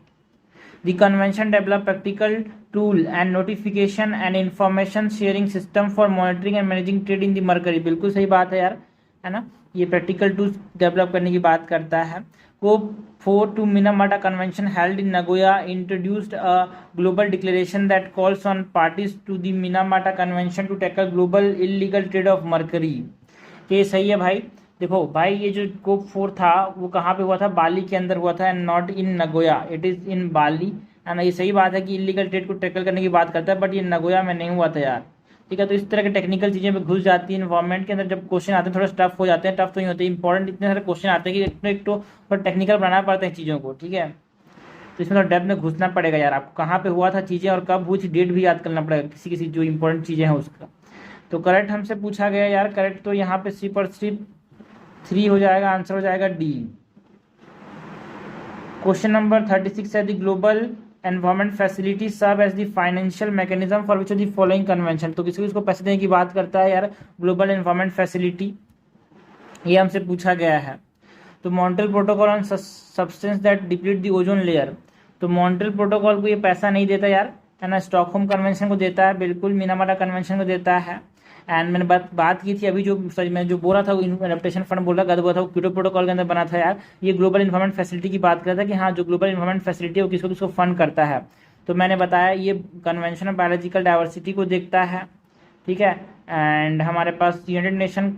S1: The convention develop practical tool and notification and information sharing system for monitoring and managing trade in the mercury. बिल्कुल सही बात है यार, है ना, ये प्रैक्टिकल टूल्स डेवलप करने की बात करता है। COP 4 to Minamata Convention held in Nagoya introduced a global declaration that calls on parties to the Minamata Convention to tackle global illegal trade of mercury। ये सही है भाई। देखो भाई, ये जो COP 4 था वो कहाँ पे हुआ था, बाली के अंदर हुआ था, and not in Nagoya, it is in Bali, है ना। ये सही बात है कि इलीगल ट्रेड को टैकल करने की बात करता है, बट ये नगोया में नहीं हुआ था यार। ठीक है, तो इस तरह के टेक्निकल चीज़ें पे घुस जाती है इन्वायरमेंट के अंदर, जब क्वेश्चन आते हैं थोड़ा टफ हो जाते हैं, टफ तो नहीं होते, इंपॉर्टेंट इतने सारे क्वेश्चन आते हैं कि एक तो थोड़ा टेक्निकल बनाना पड़ता है चीज़ों को। ठीक है, तो इसमें थोड़ा डेप्थ में घुसना पड़ेगा यार, आपको कहाँ पे हुआ था चीज़ें और कब हुई थी, डेट भी याद करना पड़ेगा किसी जो इंपॉर्टेंट चीज़ें हैं उसका। तो करेक्ट हमसे पूछा गया यार, करेक्ट तो यहाँ पे सी पर सिर्फ 3 हो जाएगा, आंसर हो जाएगा डी। क्वेश्चन नंबर 36 है, the Global Environment Facility serve as the financial mechanism for which of the following convention. तो किसको पैसे देने की बात करता है यार, ग्लोबल एनवायरमेंट फैसिलिटी, ये हमसे पूछा गया है। तो Montreal protocol on substance that deplete the ozone layer. तो मॉन्ट्रियल प्रोटोकॉल को ये पैसा नहीं देता यार, है ना। स्टॉकहोम कन्वेंशन को देता है, बिल्कुल। मीनामाटा कन्वेंशन को देता है। एंड मैंने बात की थी अभी, जो मैं जो बोला था एडेप्टेशन फंड बोल रहा, गलत बोला था, वो क्योटो प्रोटोकॉल के अंदर बना था यार। ये ग्लोबल इन्वायरमेंट फैसिलिटी की बात करता है कि हाँ, जो ग्लोबल इन्वायरमेंट फैसिलिटी है वो किसको फंड करता है। तो मैंने बताया ये कन्वेंशन ऑफ बायोलॉजिकल डाइवर्सिटी को देखता है। ठीक है, एंड हमारे पास United Nation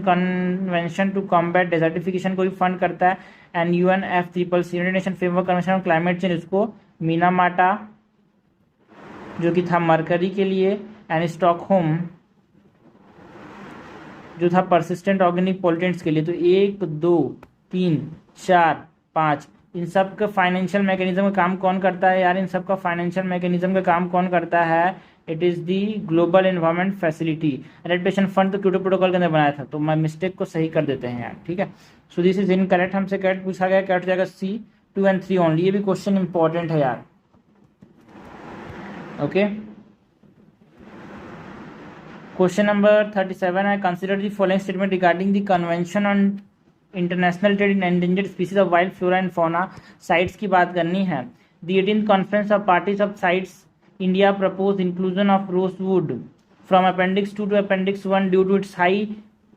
S1: convention to combat desertification को भी फंड करता है, and UNFCCC United Nation framework convention on climate change, उसको मीनामाटा जो कि था मरकरी के लिए, एंड स्टॉकहोम जो था परसिस्टेंट ऑर्गेनिक पॉल्यूटेंट्स के लिए। तो 1 2 3 4 5 इन सब का फाइनेंशियल मैकेनिज्म का काम कौन करता है यार, इन सब का फाइनेंशियल मैकेनिज्म का काम कौन करता है, it is the global Environment facility. Adaptation fund तो क्योटो प्रोटोकॉल के अंदर बनाया था, तो मैं मिस्टेक को सही कर देते हैं यार। ठीक है, सो दिस इज इनकरेक्ट, हमसे करेक्ट पूछा गया, करेक्ट जाएगा C 2 and 3 ओनली। ये भी क्वेश्चन इंपॉर्टेंट है यार। ओके, क्वेश्चन नंबर 37 है, consider the following statement regarding the Convention on International Trade in Endangered Species of Wild Flora and Fauna. CITES की बात करनी है। The 18th conference of parties of CITES India propose inclusion of rosewood from appendix 2 to appendix 1 due to its high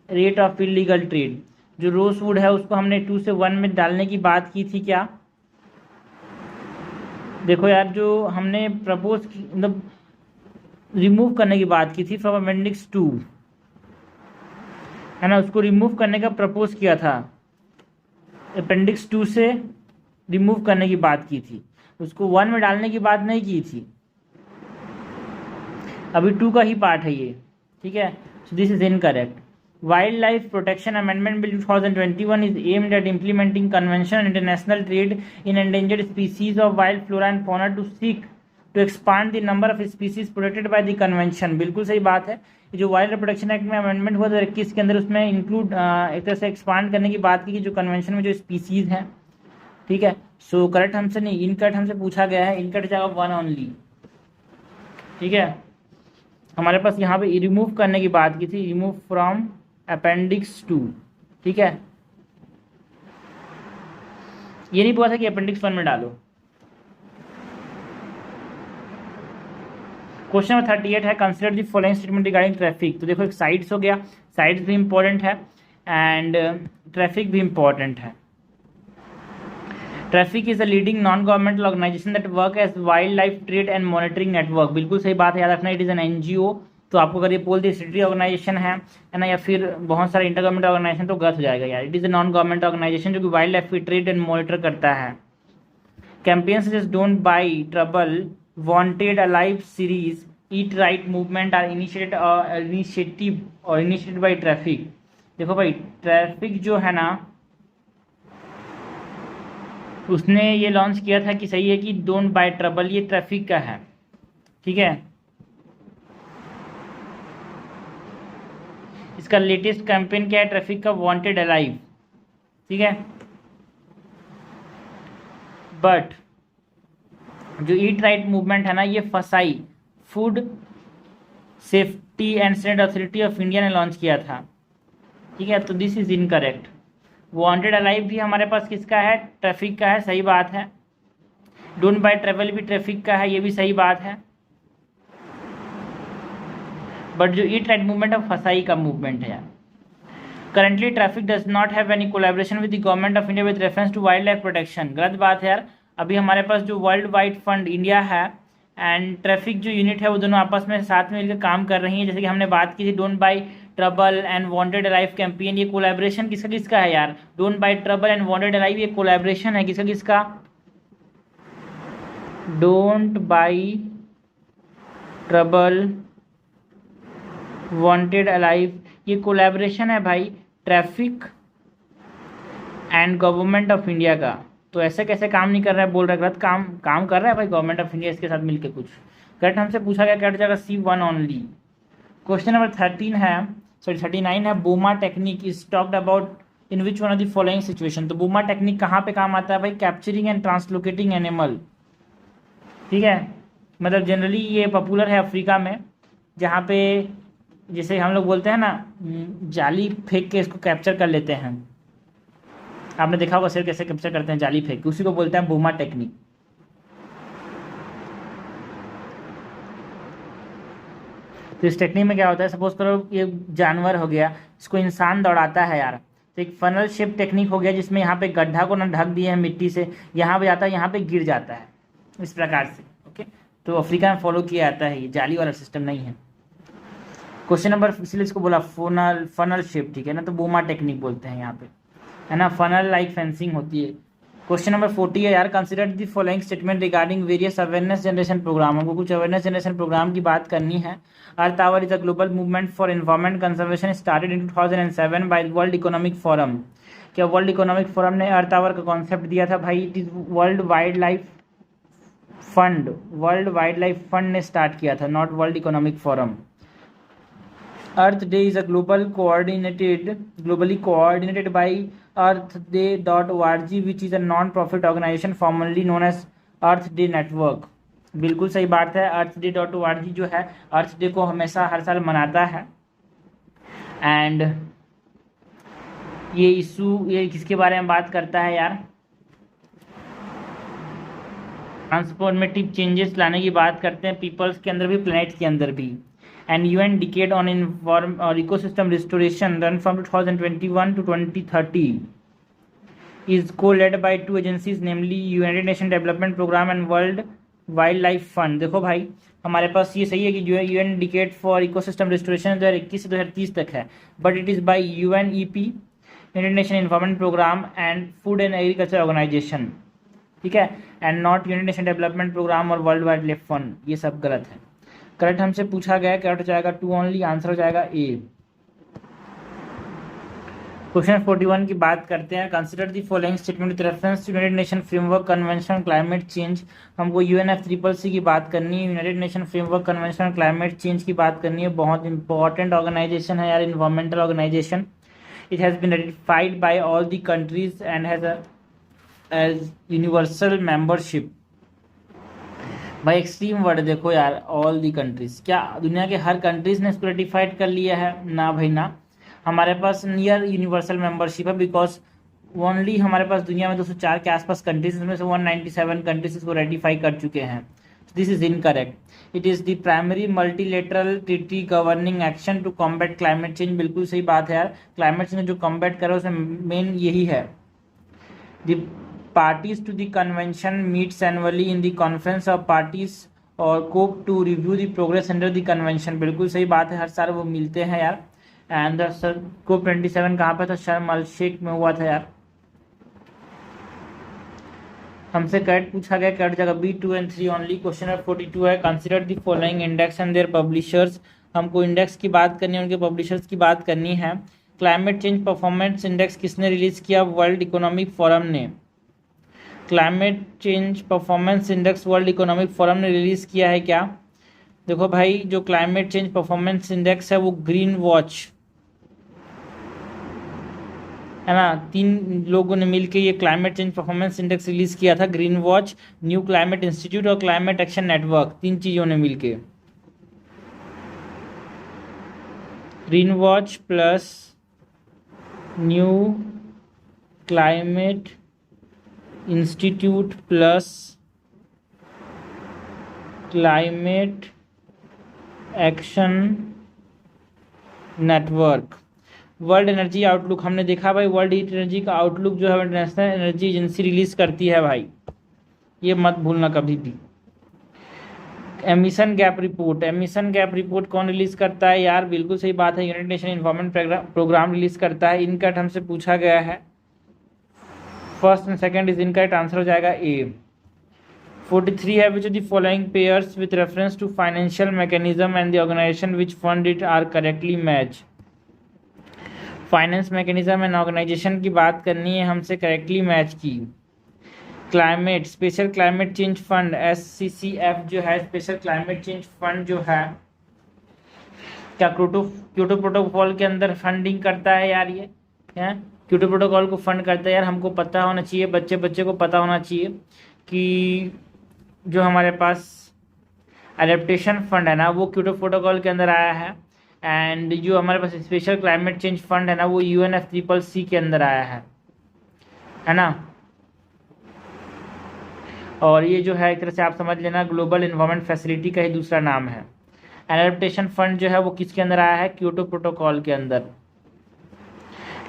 S1: rate of illegal trade. जो rosewood है उसको हमने 2 से 1 में डालने की बात की थी क्या। देखो यार, जो हमने प्रपोज मतलब रिमूव करने की बात की थी फ्रॉम अपेंडिक्स 2, है ना, उसको रिमूव करने का प्रपोज किया था, अपेंडिक्स 2 से रिमूव करने की बात की थी, उसको 1 में डालने की बात नहीं की थी। अभी 2 का ही पार्ट है ये। ठीक है, so this is incorrect. Wild life protection amendment bill 2021 is aimed at implementing convention on international trade in endangered species of wild flora and fauna to seek to expand the number of species protected by the convention। बिल्कुल सही बात है। जो wild protection act में amendment हुआ 2021 के अंदर, उसमें इंक्लूड एक तरह से एक्सपांड करने की बात की कि जो कन्वेंशन में जो स्पीसीज हैं, ठीक है। सो करेक्ट हमसे नहीं, इनकट हमसे पूछा गया है, इनकट जाएगा वन ओनली, ठीक है। हमारे पास यहाँ पे रिमूव करने की बात की थी, रिमूव फ्रॉम अपेंडिक्स 2, ठीक है। ये नहीं पूछा था कि अपेंडिक्स 1 में डालो। क्वेश्चन नंबर 38 है, consider the following statement regarding traffic. तो देखो एक साइट्स हो गया, साइट्स भी इंपॉर्टेंट है एंड ट्रैफिक भी इंपॉर्टेंट है। TRAFFIC is a leading non governmental organisation that work as wild life trade and monitoring network. बिल्कुल सही बात है, याद रखना, इट इज एन एनजीओ। तो आपको अगर ये बोल दिया स्टेटरी ऑर्गेनाइजेशन है ना, या फिर बहुत सारे इंटर गवर्नमेंट ऑर्गेनाइजेशन, तो गलत हो जाएगा यार। It is a non government organisation जो कि वाइल्ड लाइफ की ट्रेड एंड मॉनिटर करता है। Campaigns just don't buy trouble, wanted alive series, eat right movement are initiated by TRAFFIC. देखो भाई, ट्रैफिक जो है ना, उसने ये लॉन्च किया था कि सही है कि डोंट बाय ट्रबल, ये ट्रैफिक का है, ठीक है। इसका लेटेस्ट कैंपेन क्या है ट्रैफिक का? वांटेड अलाइव, ठीक है। बट जो ईट राइट मूवमेंट है ना, ये फसाई food safety and standard authority of India ने लॉन्च किया था, ठीक है। तो this is incorrect. Wanted alive भी हमारे पास किसका है? ट्रैफिक का है, सही बात है। डोंट बाय ट्रैवल भी ट्रैफिक का है, ये भी सही बात है। बट जो ईट राइट मूवमेंट है फसाई का मूवमेंट है यार। Currently TRAFFIC does not have any collaboration with the Government of India with reference to wild life protection. गलत बात है यार। अभी हमारे पास जो वर्ल्ड वाइड फंड इंडिया है एंड ट्रैफिक जो यूनिट है, वो दोनों आपस में साथ में मिलकर काम कर रही हैं। जैसे कि हमने बात की थी don't buy trouble and wanted alive campaign, ये कोलैबोरेशन किसका किसका है यार? Don't buy trouble and wanted alive, ये कोलैबोरेशन है किसका किसका? Don't buy trouble wanted alive, ये कोलैबोरेशन है भाई traffic and Government of India का। तो ऐसे कैसे काम नहीं कर रहा है बोल रहा है? गलत काम कर रहा है भाई गवर्नमेंट ऑफ इंडिया इसके साथ मिलकर कुछ। करेक्ट हमसे पूछा गया, कट जाएगा C1 ओनली। क्वेश्चन नंबर 39 है, boma technique is talked about in which one of the following situation. तो बोमा टेक्निक कहाँ पे काम आता है भाई? कैप्चरिंग एंड ट्रांसलोकेटिंग एनिमल, ठीक है। मतलब जनरली ये पॉपुलर है अफ्रीका में, जहाँ पे जैसे हम लोग बोलते हैं ना, जाली फेंक के इसको कैप्चर कर लेते हैं। आपने देखा होगा शेर कैसे कैप्चर करते हैं, जाली फेंक के, उसी को बोलते हैं बोमा टेक्निक। तो इस टेक्निक में क्या होता है, सपोज करो ये जानवर हो गया, इसको इंसान दौड़ाता है यार, तो एक फनल शेप टेक्निक हो गया जिसमें यहाँ पे गड्ढा को ना ढक दिए हैं मिट्टी से, यहाँ पे जाता है, यहाँ पे गिर जाता है, इस प्रकार से। ओके, तो अफ्रीका में फॉलो किया जाता है, ये जाली वाला सिस्टम नहीं है। क्वेश्चन नंबर, इसलिए इसको बोला फनल शेप, ठीक है ना। तो बोमा टेक्निक बोलते हैं यहाँ पे, है ना, फनल लाइक फेंसिंग होती है। क्वेश्चन नंबर 40 है यार, consider the following statement regarding various awareness generation programme. हमको कुछ अवेयरनेस जनरेशन प्रोग्राम की बात करनी है। Earth hour is a global movement for environment conservation started in 2007 by world economic forum. क्या वर्ल्ड इकोनॉमिक फोरम ने अर्थ आवर का concept दिया था भाई? It is world wildlife fund ने स्टार्ट किया था, not world economic forum. Earth Day is a globally coordinated by earthday.org, which is a non-profit organization formerly known as Earth Day Network। बिल्कुल सही बात है। earthday.org जो है अर्थ day को हमेशा हर साल मनाता है। एंड ये ये किसके बारे में बात करता है यार? ट्रांसफॉर्मेटिव चेंजेस लाने की बात करते हैं, पीपल्स के अंदर भी, प्लैनेट के अंदर भी। And UN Decade on Ecosystem Restoration run from 2021 to 2030 is co-led by two agencies, namely United Nations Development Program and World Wildlife Fund। देखो भाई, हमारे पास ये सही है कि जो है UN Decade for Ecosystem Restoration 2021 से 2030 तक है, but it is by UNEP, United Nations Environment Program and Food and Agriculture Organization, ठीक है, and not United Nations Development Program और World Wildlife Fund। ये सब गलत है। करेक्ट हमसे पूछा गया, करेक्ट हो जाएगा 2 ओनली, आंसर हो जाएगा A। क्वेश्चन 41 की बात करते हैं। Consider the following statement with reference to United Nation framework Convention climate change. हमको UNFCCC की बात करनी है, United Nation framework Convention climate change की बात करनी है। बहुत इंपॉर्टेंट ऑर्गेनाइजेशन है यार, environmental organisation. It has been ratified by all the countries and has as universal membership. भाई एक्सट्रीम वर्ड देखो यार, ऑल दी कंट्रीज, क्या दुनिया के हर कंट्रीज ने इसको रेटिफाइड कर लिया है? ना भाई ना, हमारे पास नियर यूनिवर्सल मेंबरशिप है, बिकॉज ओनली हमारे पास दुनिया में 204 के आसपास कंट्रीज, इसमें से 197 कंट्रीज इसको रेटिफाई कर चुके हैं। This is incorrect. It is the primary multilateral treaty governing action to combat climate change. बिल्कुल सही बात है यार, क्लाइमेट चेंज जो कॉम्बैट करे उसमें मेन यही है। The parties to the convention meets annually in the conference of parties और COP to review the progress under the convention। बिल्कुल सही बात है, हर साल वो मिलते हैं यार। एंड सर COP27 कहाँ पे था? शर्म अल शेख में हुआ था यार। हमसे कैट पूछा गया, कैट जगह B2 and 3 only. Question number 42 है, consider the following index and their publishers. हमको इंडेक्स की बात करनी है, उनके पब्लिशर्स की बात करनी है। क्लाइमेट चेंज परफॉर्मेंस इंडेक्स किसने रिलीज किया? वर्ल्ड इकोनॉमिक फोरम ने। Climate change performance index world economic forum ने रिलीज किया है क्या? देखो भाई, जो क्लाइमेट चेंज परफॉर्मेंस इंडेक्स है वो ग्रीन वॉच है ना, 3 लोगों ने मिलकर ये climate change performance index release किया था। Green watch, new climate institute और क्लाइमेट एक्शन नेटवर्क, 3 चीजों ने मिलकर। Green watch plus new climate institute plus climate action network. World energy outlook हमने देखा भाई, वर्ल्ड एनर्जी का आउटलुक जो है इंटरनेशनल एनर्जी एजेंसी रिलीज करती है भाई, ये मत भूलना कभी भी। Emission gap report, emission gap report कौन रिलीज करता है यार? बिल्कुल सही बात है, United Nation environment Programme release करता है। इनकट हमसे पूछा गया है, first and second is incorrect, answer हो जाएगा ए। 43 है, which of the following pairs with reference to financial mechanism and the organisation which fund it are correctly match. Finance mechanism and organisation की बात करनी है, हमसे करेक्टली मैच की। Climate special climate change fund SCCF जो है, special climate change fund जो है, क्या क्योटो प्रोटोकॉल के अंदर फंडिंग करता है यार? ये है क्योटो प्रोटोकॉल को फंड करता है यार। हमको पता होना चाहिए, बच्चे को पता होना चाहिए कि जो हमारे पास एडेप्टेशन फंड है ना वो क्योटो प्रोटोकॉल के अंदर आया है, एंड जो हमारे पास स्पेशल क्लाइमेट चेंज फंड है ना वो UNFCCC के अंदर आया है ना। और ये जो है एक तरह से आप समझ लेना ग्लोबल इन्वायरमेंट फैसिलिटी का ही दूसरा नाम है। एडेप्टेशन फंड जो है वो किसके अंदर आया है? क्योटो प्रोटोकॉल के अंदर।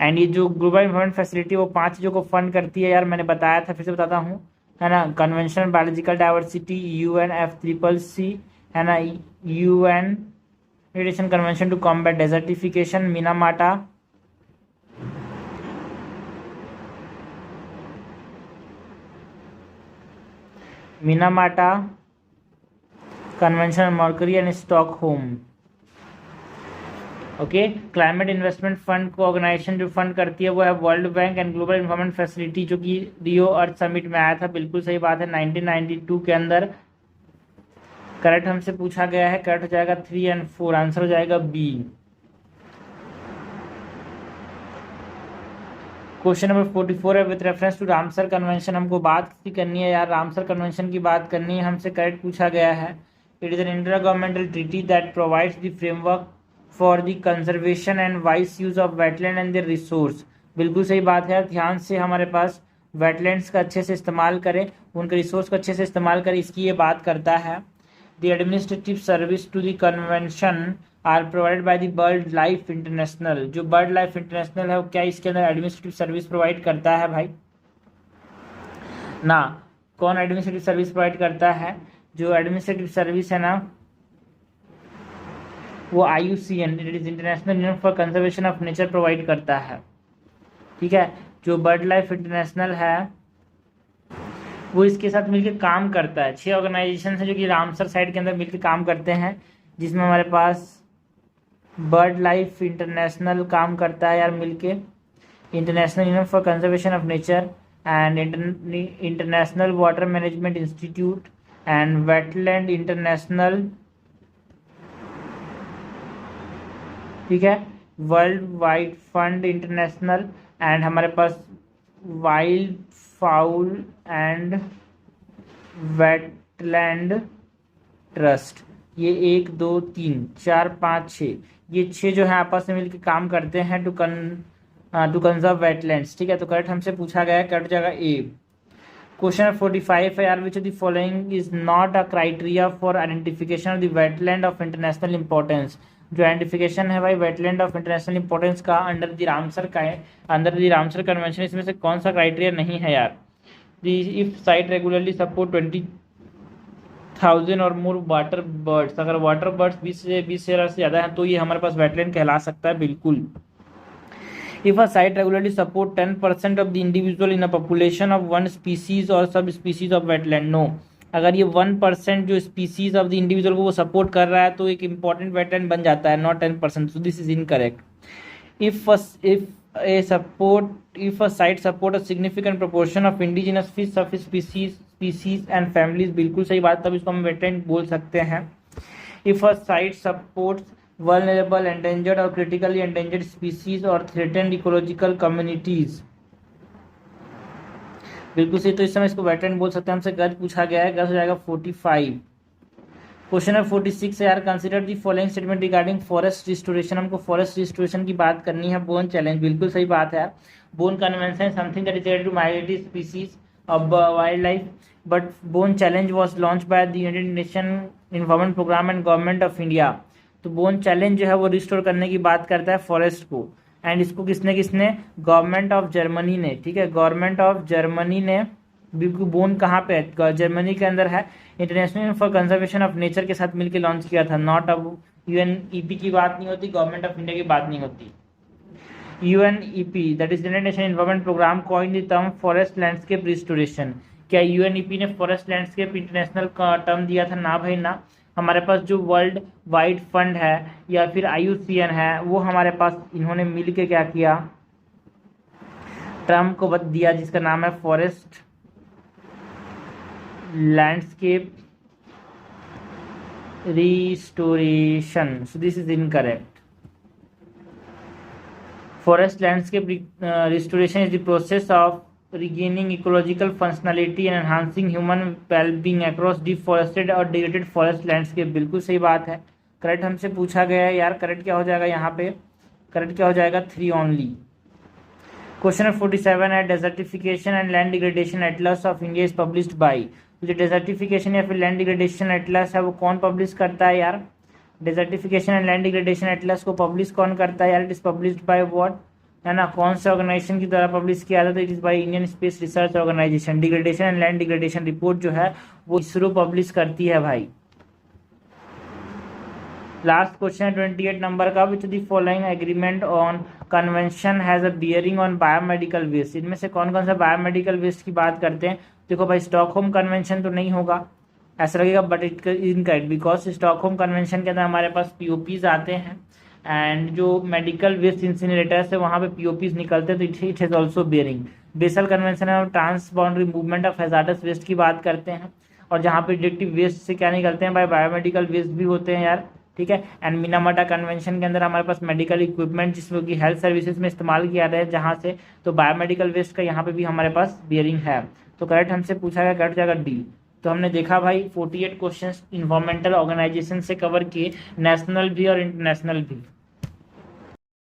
S1: एंड ये जो ग्लोबल इन्वायरमेंट फैसिलिटी वो 5 चीज़ों को फंड करती है यार, मैंने बताया था, फिर से बताता हूँ, है ना। कन्वेंशन बायोलॉजिकल डाइवर्सिटी UNFCCC, है ना। UN United Convention to combat Desertification, Minamata Convention, mercury and Stockholm. Okay, climate investment fund को ऑर्गेनाइजेशन जो फंड करती है वो है World Bank and Global Environment Facility, जो कि रियो अर्थ समिट में आया था। बिल्कुल सही बात है, 1992 के अंदर। करेक्ट हमसे पूछा गया है, करेक्ट हो जाएगा 3 और 4, आंसर हो जाएगा बी। क्वेश्चन नंबर 44 है, with reference to Ramsar Convention. हमको बात करनी है यार, रामसर कन्वेंशन की बात करनी है, हमसे करेक्ट पूछा गया है। It is an inter governmental treaty that provides the framework for the conservation and wise use of wetland and their resource. बिल्कुल सही बात है, ध्यान से हमारे पास वेटलैंड्स का अच्छे से इस्तेमाल करें, उनके रिसोर्स का अच्छे से इस्तेमाल करें, इसकी ये बात करता है। The administrative service to the convention are provided by the Bird Life International. जो बर्ड लाइफ इंटरनेशनल है वो क्या इसके अंदर एडमिनिस्ट्रेटिव सर्विस प्रोवाइड करता है भाई? ना, कौन एडमिनिस्ट्रेटिव सर्विस प्रोवाइड करता है? जो एडमिनिस्ट्रेटिव सर्विस है ना वो IUCN, it is international union for conservation of nature, provide करता है। ठीक है, जो बर्ड लाइफ इंटरनेशनल है वो इसके साथ मिलकर काम करता है। 6 ऑर्गेनाइजेशन है जो कि रामसर साइट के अंदर मिलकर काम करते हैं, जिसमें हमारे पास बर्ड लाइफ इंटरनेशनल काम करता है यार मिलके, international union for conservation of nature and international water management institute and wetland international, ठीक है, world wide fund international, and हमारे पास wildfowl and wetland trust. ये 1 2 3 4 5 6, ये 6 जो है आपस में मिलकर काम करते हैं टू कंजर्व वेटलैंड्स, ठीक है। तो करेक्ट हमसे पूछा गया है, करेक्ट जगह ए। क्वेश्चन 45 है यार, which of the following is not a criteria for identification of the wetland of international importance. जो आइडेंटिफिकेशन है भाई वेटलैंड ऑफ इंटरनेशनल इंपॉर्टेंस का अंडर द रामसर का है, अंडर द रामसर कन्वेंशन, इसमें से कौन सा क्राइटेरिया नहीं है यार। इफ साइट रेगुलरली सपोर्ट 20,000 और मोर वाटर बर्ड्स, अगर वाटर बर्ड्स 20,000 से ज़्यादा है तो ये हमारे पास वेटलैंड कहला सकता है, बिल्कुल। If a site regularly support 10% of the individual in a population of one species or subspecies of wetland, no। अगर ये 1% जो स्पीसीज ऑफ द इंडिविजुअल को वो सपोर्ट कर रहा है तो एक इंपॉर्टेंट वेटलैंड बन जाता है, not 10%, so this is incorrect. If a site support a significant proportion of indigenous fish species and families, बिल्कुल सही बात, तब इसको हम वेटलैंड बोल सकते हैं। If a site supports vulnerable, endangered or critically endangered species or threatened ecological communities, बिल्कुल सही, तो इस समय इसको वेटलैंड बोल सकते हैं। हमसे गज पूछा गया है, गज हो जाएगा 45। क्वेश्चन है 46 है यार, consider the following statement regarding forest restoration. हमको फॉरेस्ट रिस्टोरेशन की बात करनी है। बोन चैलेंज, बिल्कुल सही बात है यार। Bonn Convention something that is related to migratory species of wild life, but Bonn Challenge was launch by the United Nation environment Programme and Government of India. तो बोन चैलेंज जो है वो restore करने की बात करता है फॉरेस्ट को, एंड इसको किसने गवर्नमेंट ऑफ जर्मनी ने, ठीक है, गवर्नमेंट ऑफ जर्मनी ने। बिल्कुल बोन कहाँ पे है, जर्मनी के अंदर है। International union for conservation of nature के साथ मिलकर लॉन्च किया था, नॉट अब यूएनईपी की बात नहीं होती, गवर्नमेंट ऑफ इंडिया की बात नहीं होती। UNEP that is United Nation environment Programme coined the term forest landscape restoration. क्या यूएनईपी ने फॉरेस्ट लैंडस्केप इंटरनेशनल का टर्म दिया था? ना भाई ना। हमारे पास जो वर्ल्ड वाइड फंड है या फिर IUCN है, वो हमारे पास इन्होंने मिल के क्या किया, टर्म को दिया जिसका नाम है forest landscape restoration, so this is incorrect. Forest landscape restoration is the process of regaining ecological functionality and enhancing human well-being across deforested और degraded forest landscape, बिल्कुल सही बात है। करेक्ट हमसे पूछा गया है यार, करेक्ट क्या हो जाएगा यहाँ पे, करेक्ट क्या हो जाएगा 3 ओनली। क्वेश्चन 47 है, desertification and land degradation Atlas of India is published by. जो डेजर्टिफिकेशन या फिर लैंड डिग्रेडेशन एटलस है वो कौन पब्लिश करता है यार? Desertification and land degradation Atlas को पब्लिश कौन करता है यार? It is published by what, है ना, कौन से ऑर्गेनाइजेशन की द्वारा पब्लिश किया जाता है? It is by Indian Space Research Organisation. Degradation and land degradation report जो है वो इसरो पब्लिश करती है भाई। लास्ट क्वेश्चन है 28 नंबर का, which the following agreement on convention has a bearing on biomedical waste. इनमें से कौन कौन सा बायोमेडिकल वेस्ट की बात करते हैं? देखो भाई, स्टॉकहोम कन्वेंशन तो नहीं होगा, ऐसा लगेगा, but it incorrect, because Stockholm convention के अंदर हमारे पास POPs आते हैं, एंड जो मेडिकल वेस्ट इंसिनरेटर्स है वहाँ पे POPs निकलते हैं, तो it is also bearing. Basel convention है, transboundary movement of hazardous waste की बात करते हैं, और जहाँ पे रिएक्टिव वेस्ट से क्या निकलते हैं भाई, बायोमेडिकल वेस्ट भी होते हैं यार, ठीक है। एंड मिनामाटा कन्वेंशन के अंदर हमारे पास मेडिकल इक्विपमेंट जिसमें कि हेल्थ सर्विसेज में इस्तेमाल किया जाता है जहाँ से, तो बायोमेडिकल वेस्ट का यहाँ पे भी हमारे पास बियरिंग है। तो करेक्ट हमसे पूछा गया, करेक्ट जाएगा D। तो हमने देखा भाई 48 क्वेश्चंस इन्वायरमेंटल ऑर्गेनाइजेशन से कवर किए, नेशनल भी और इंटरनेशनल भी।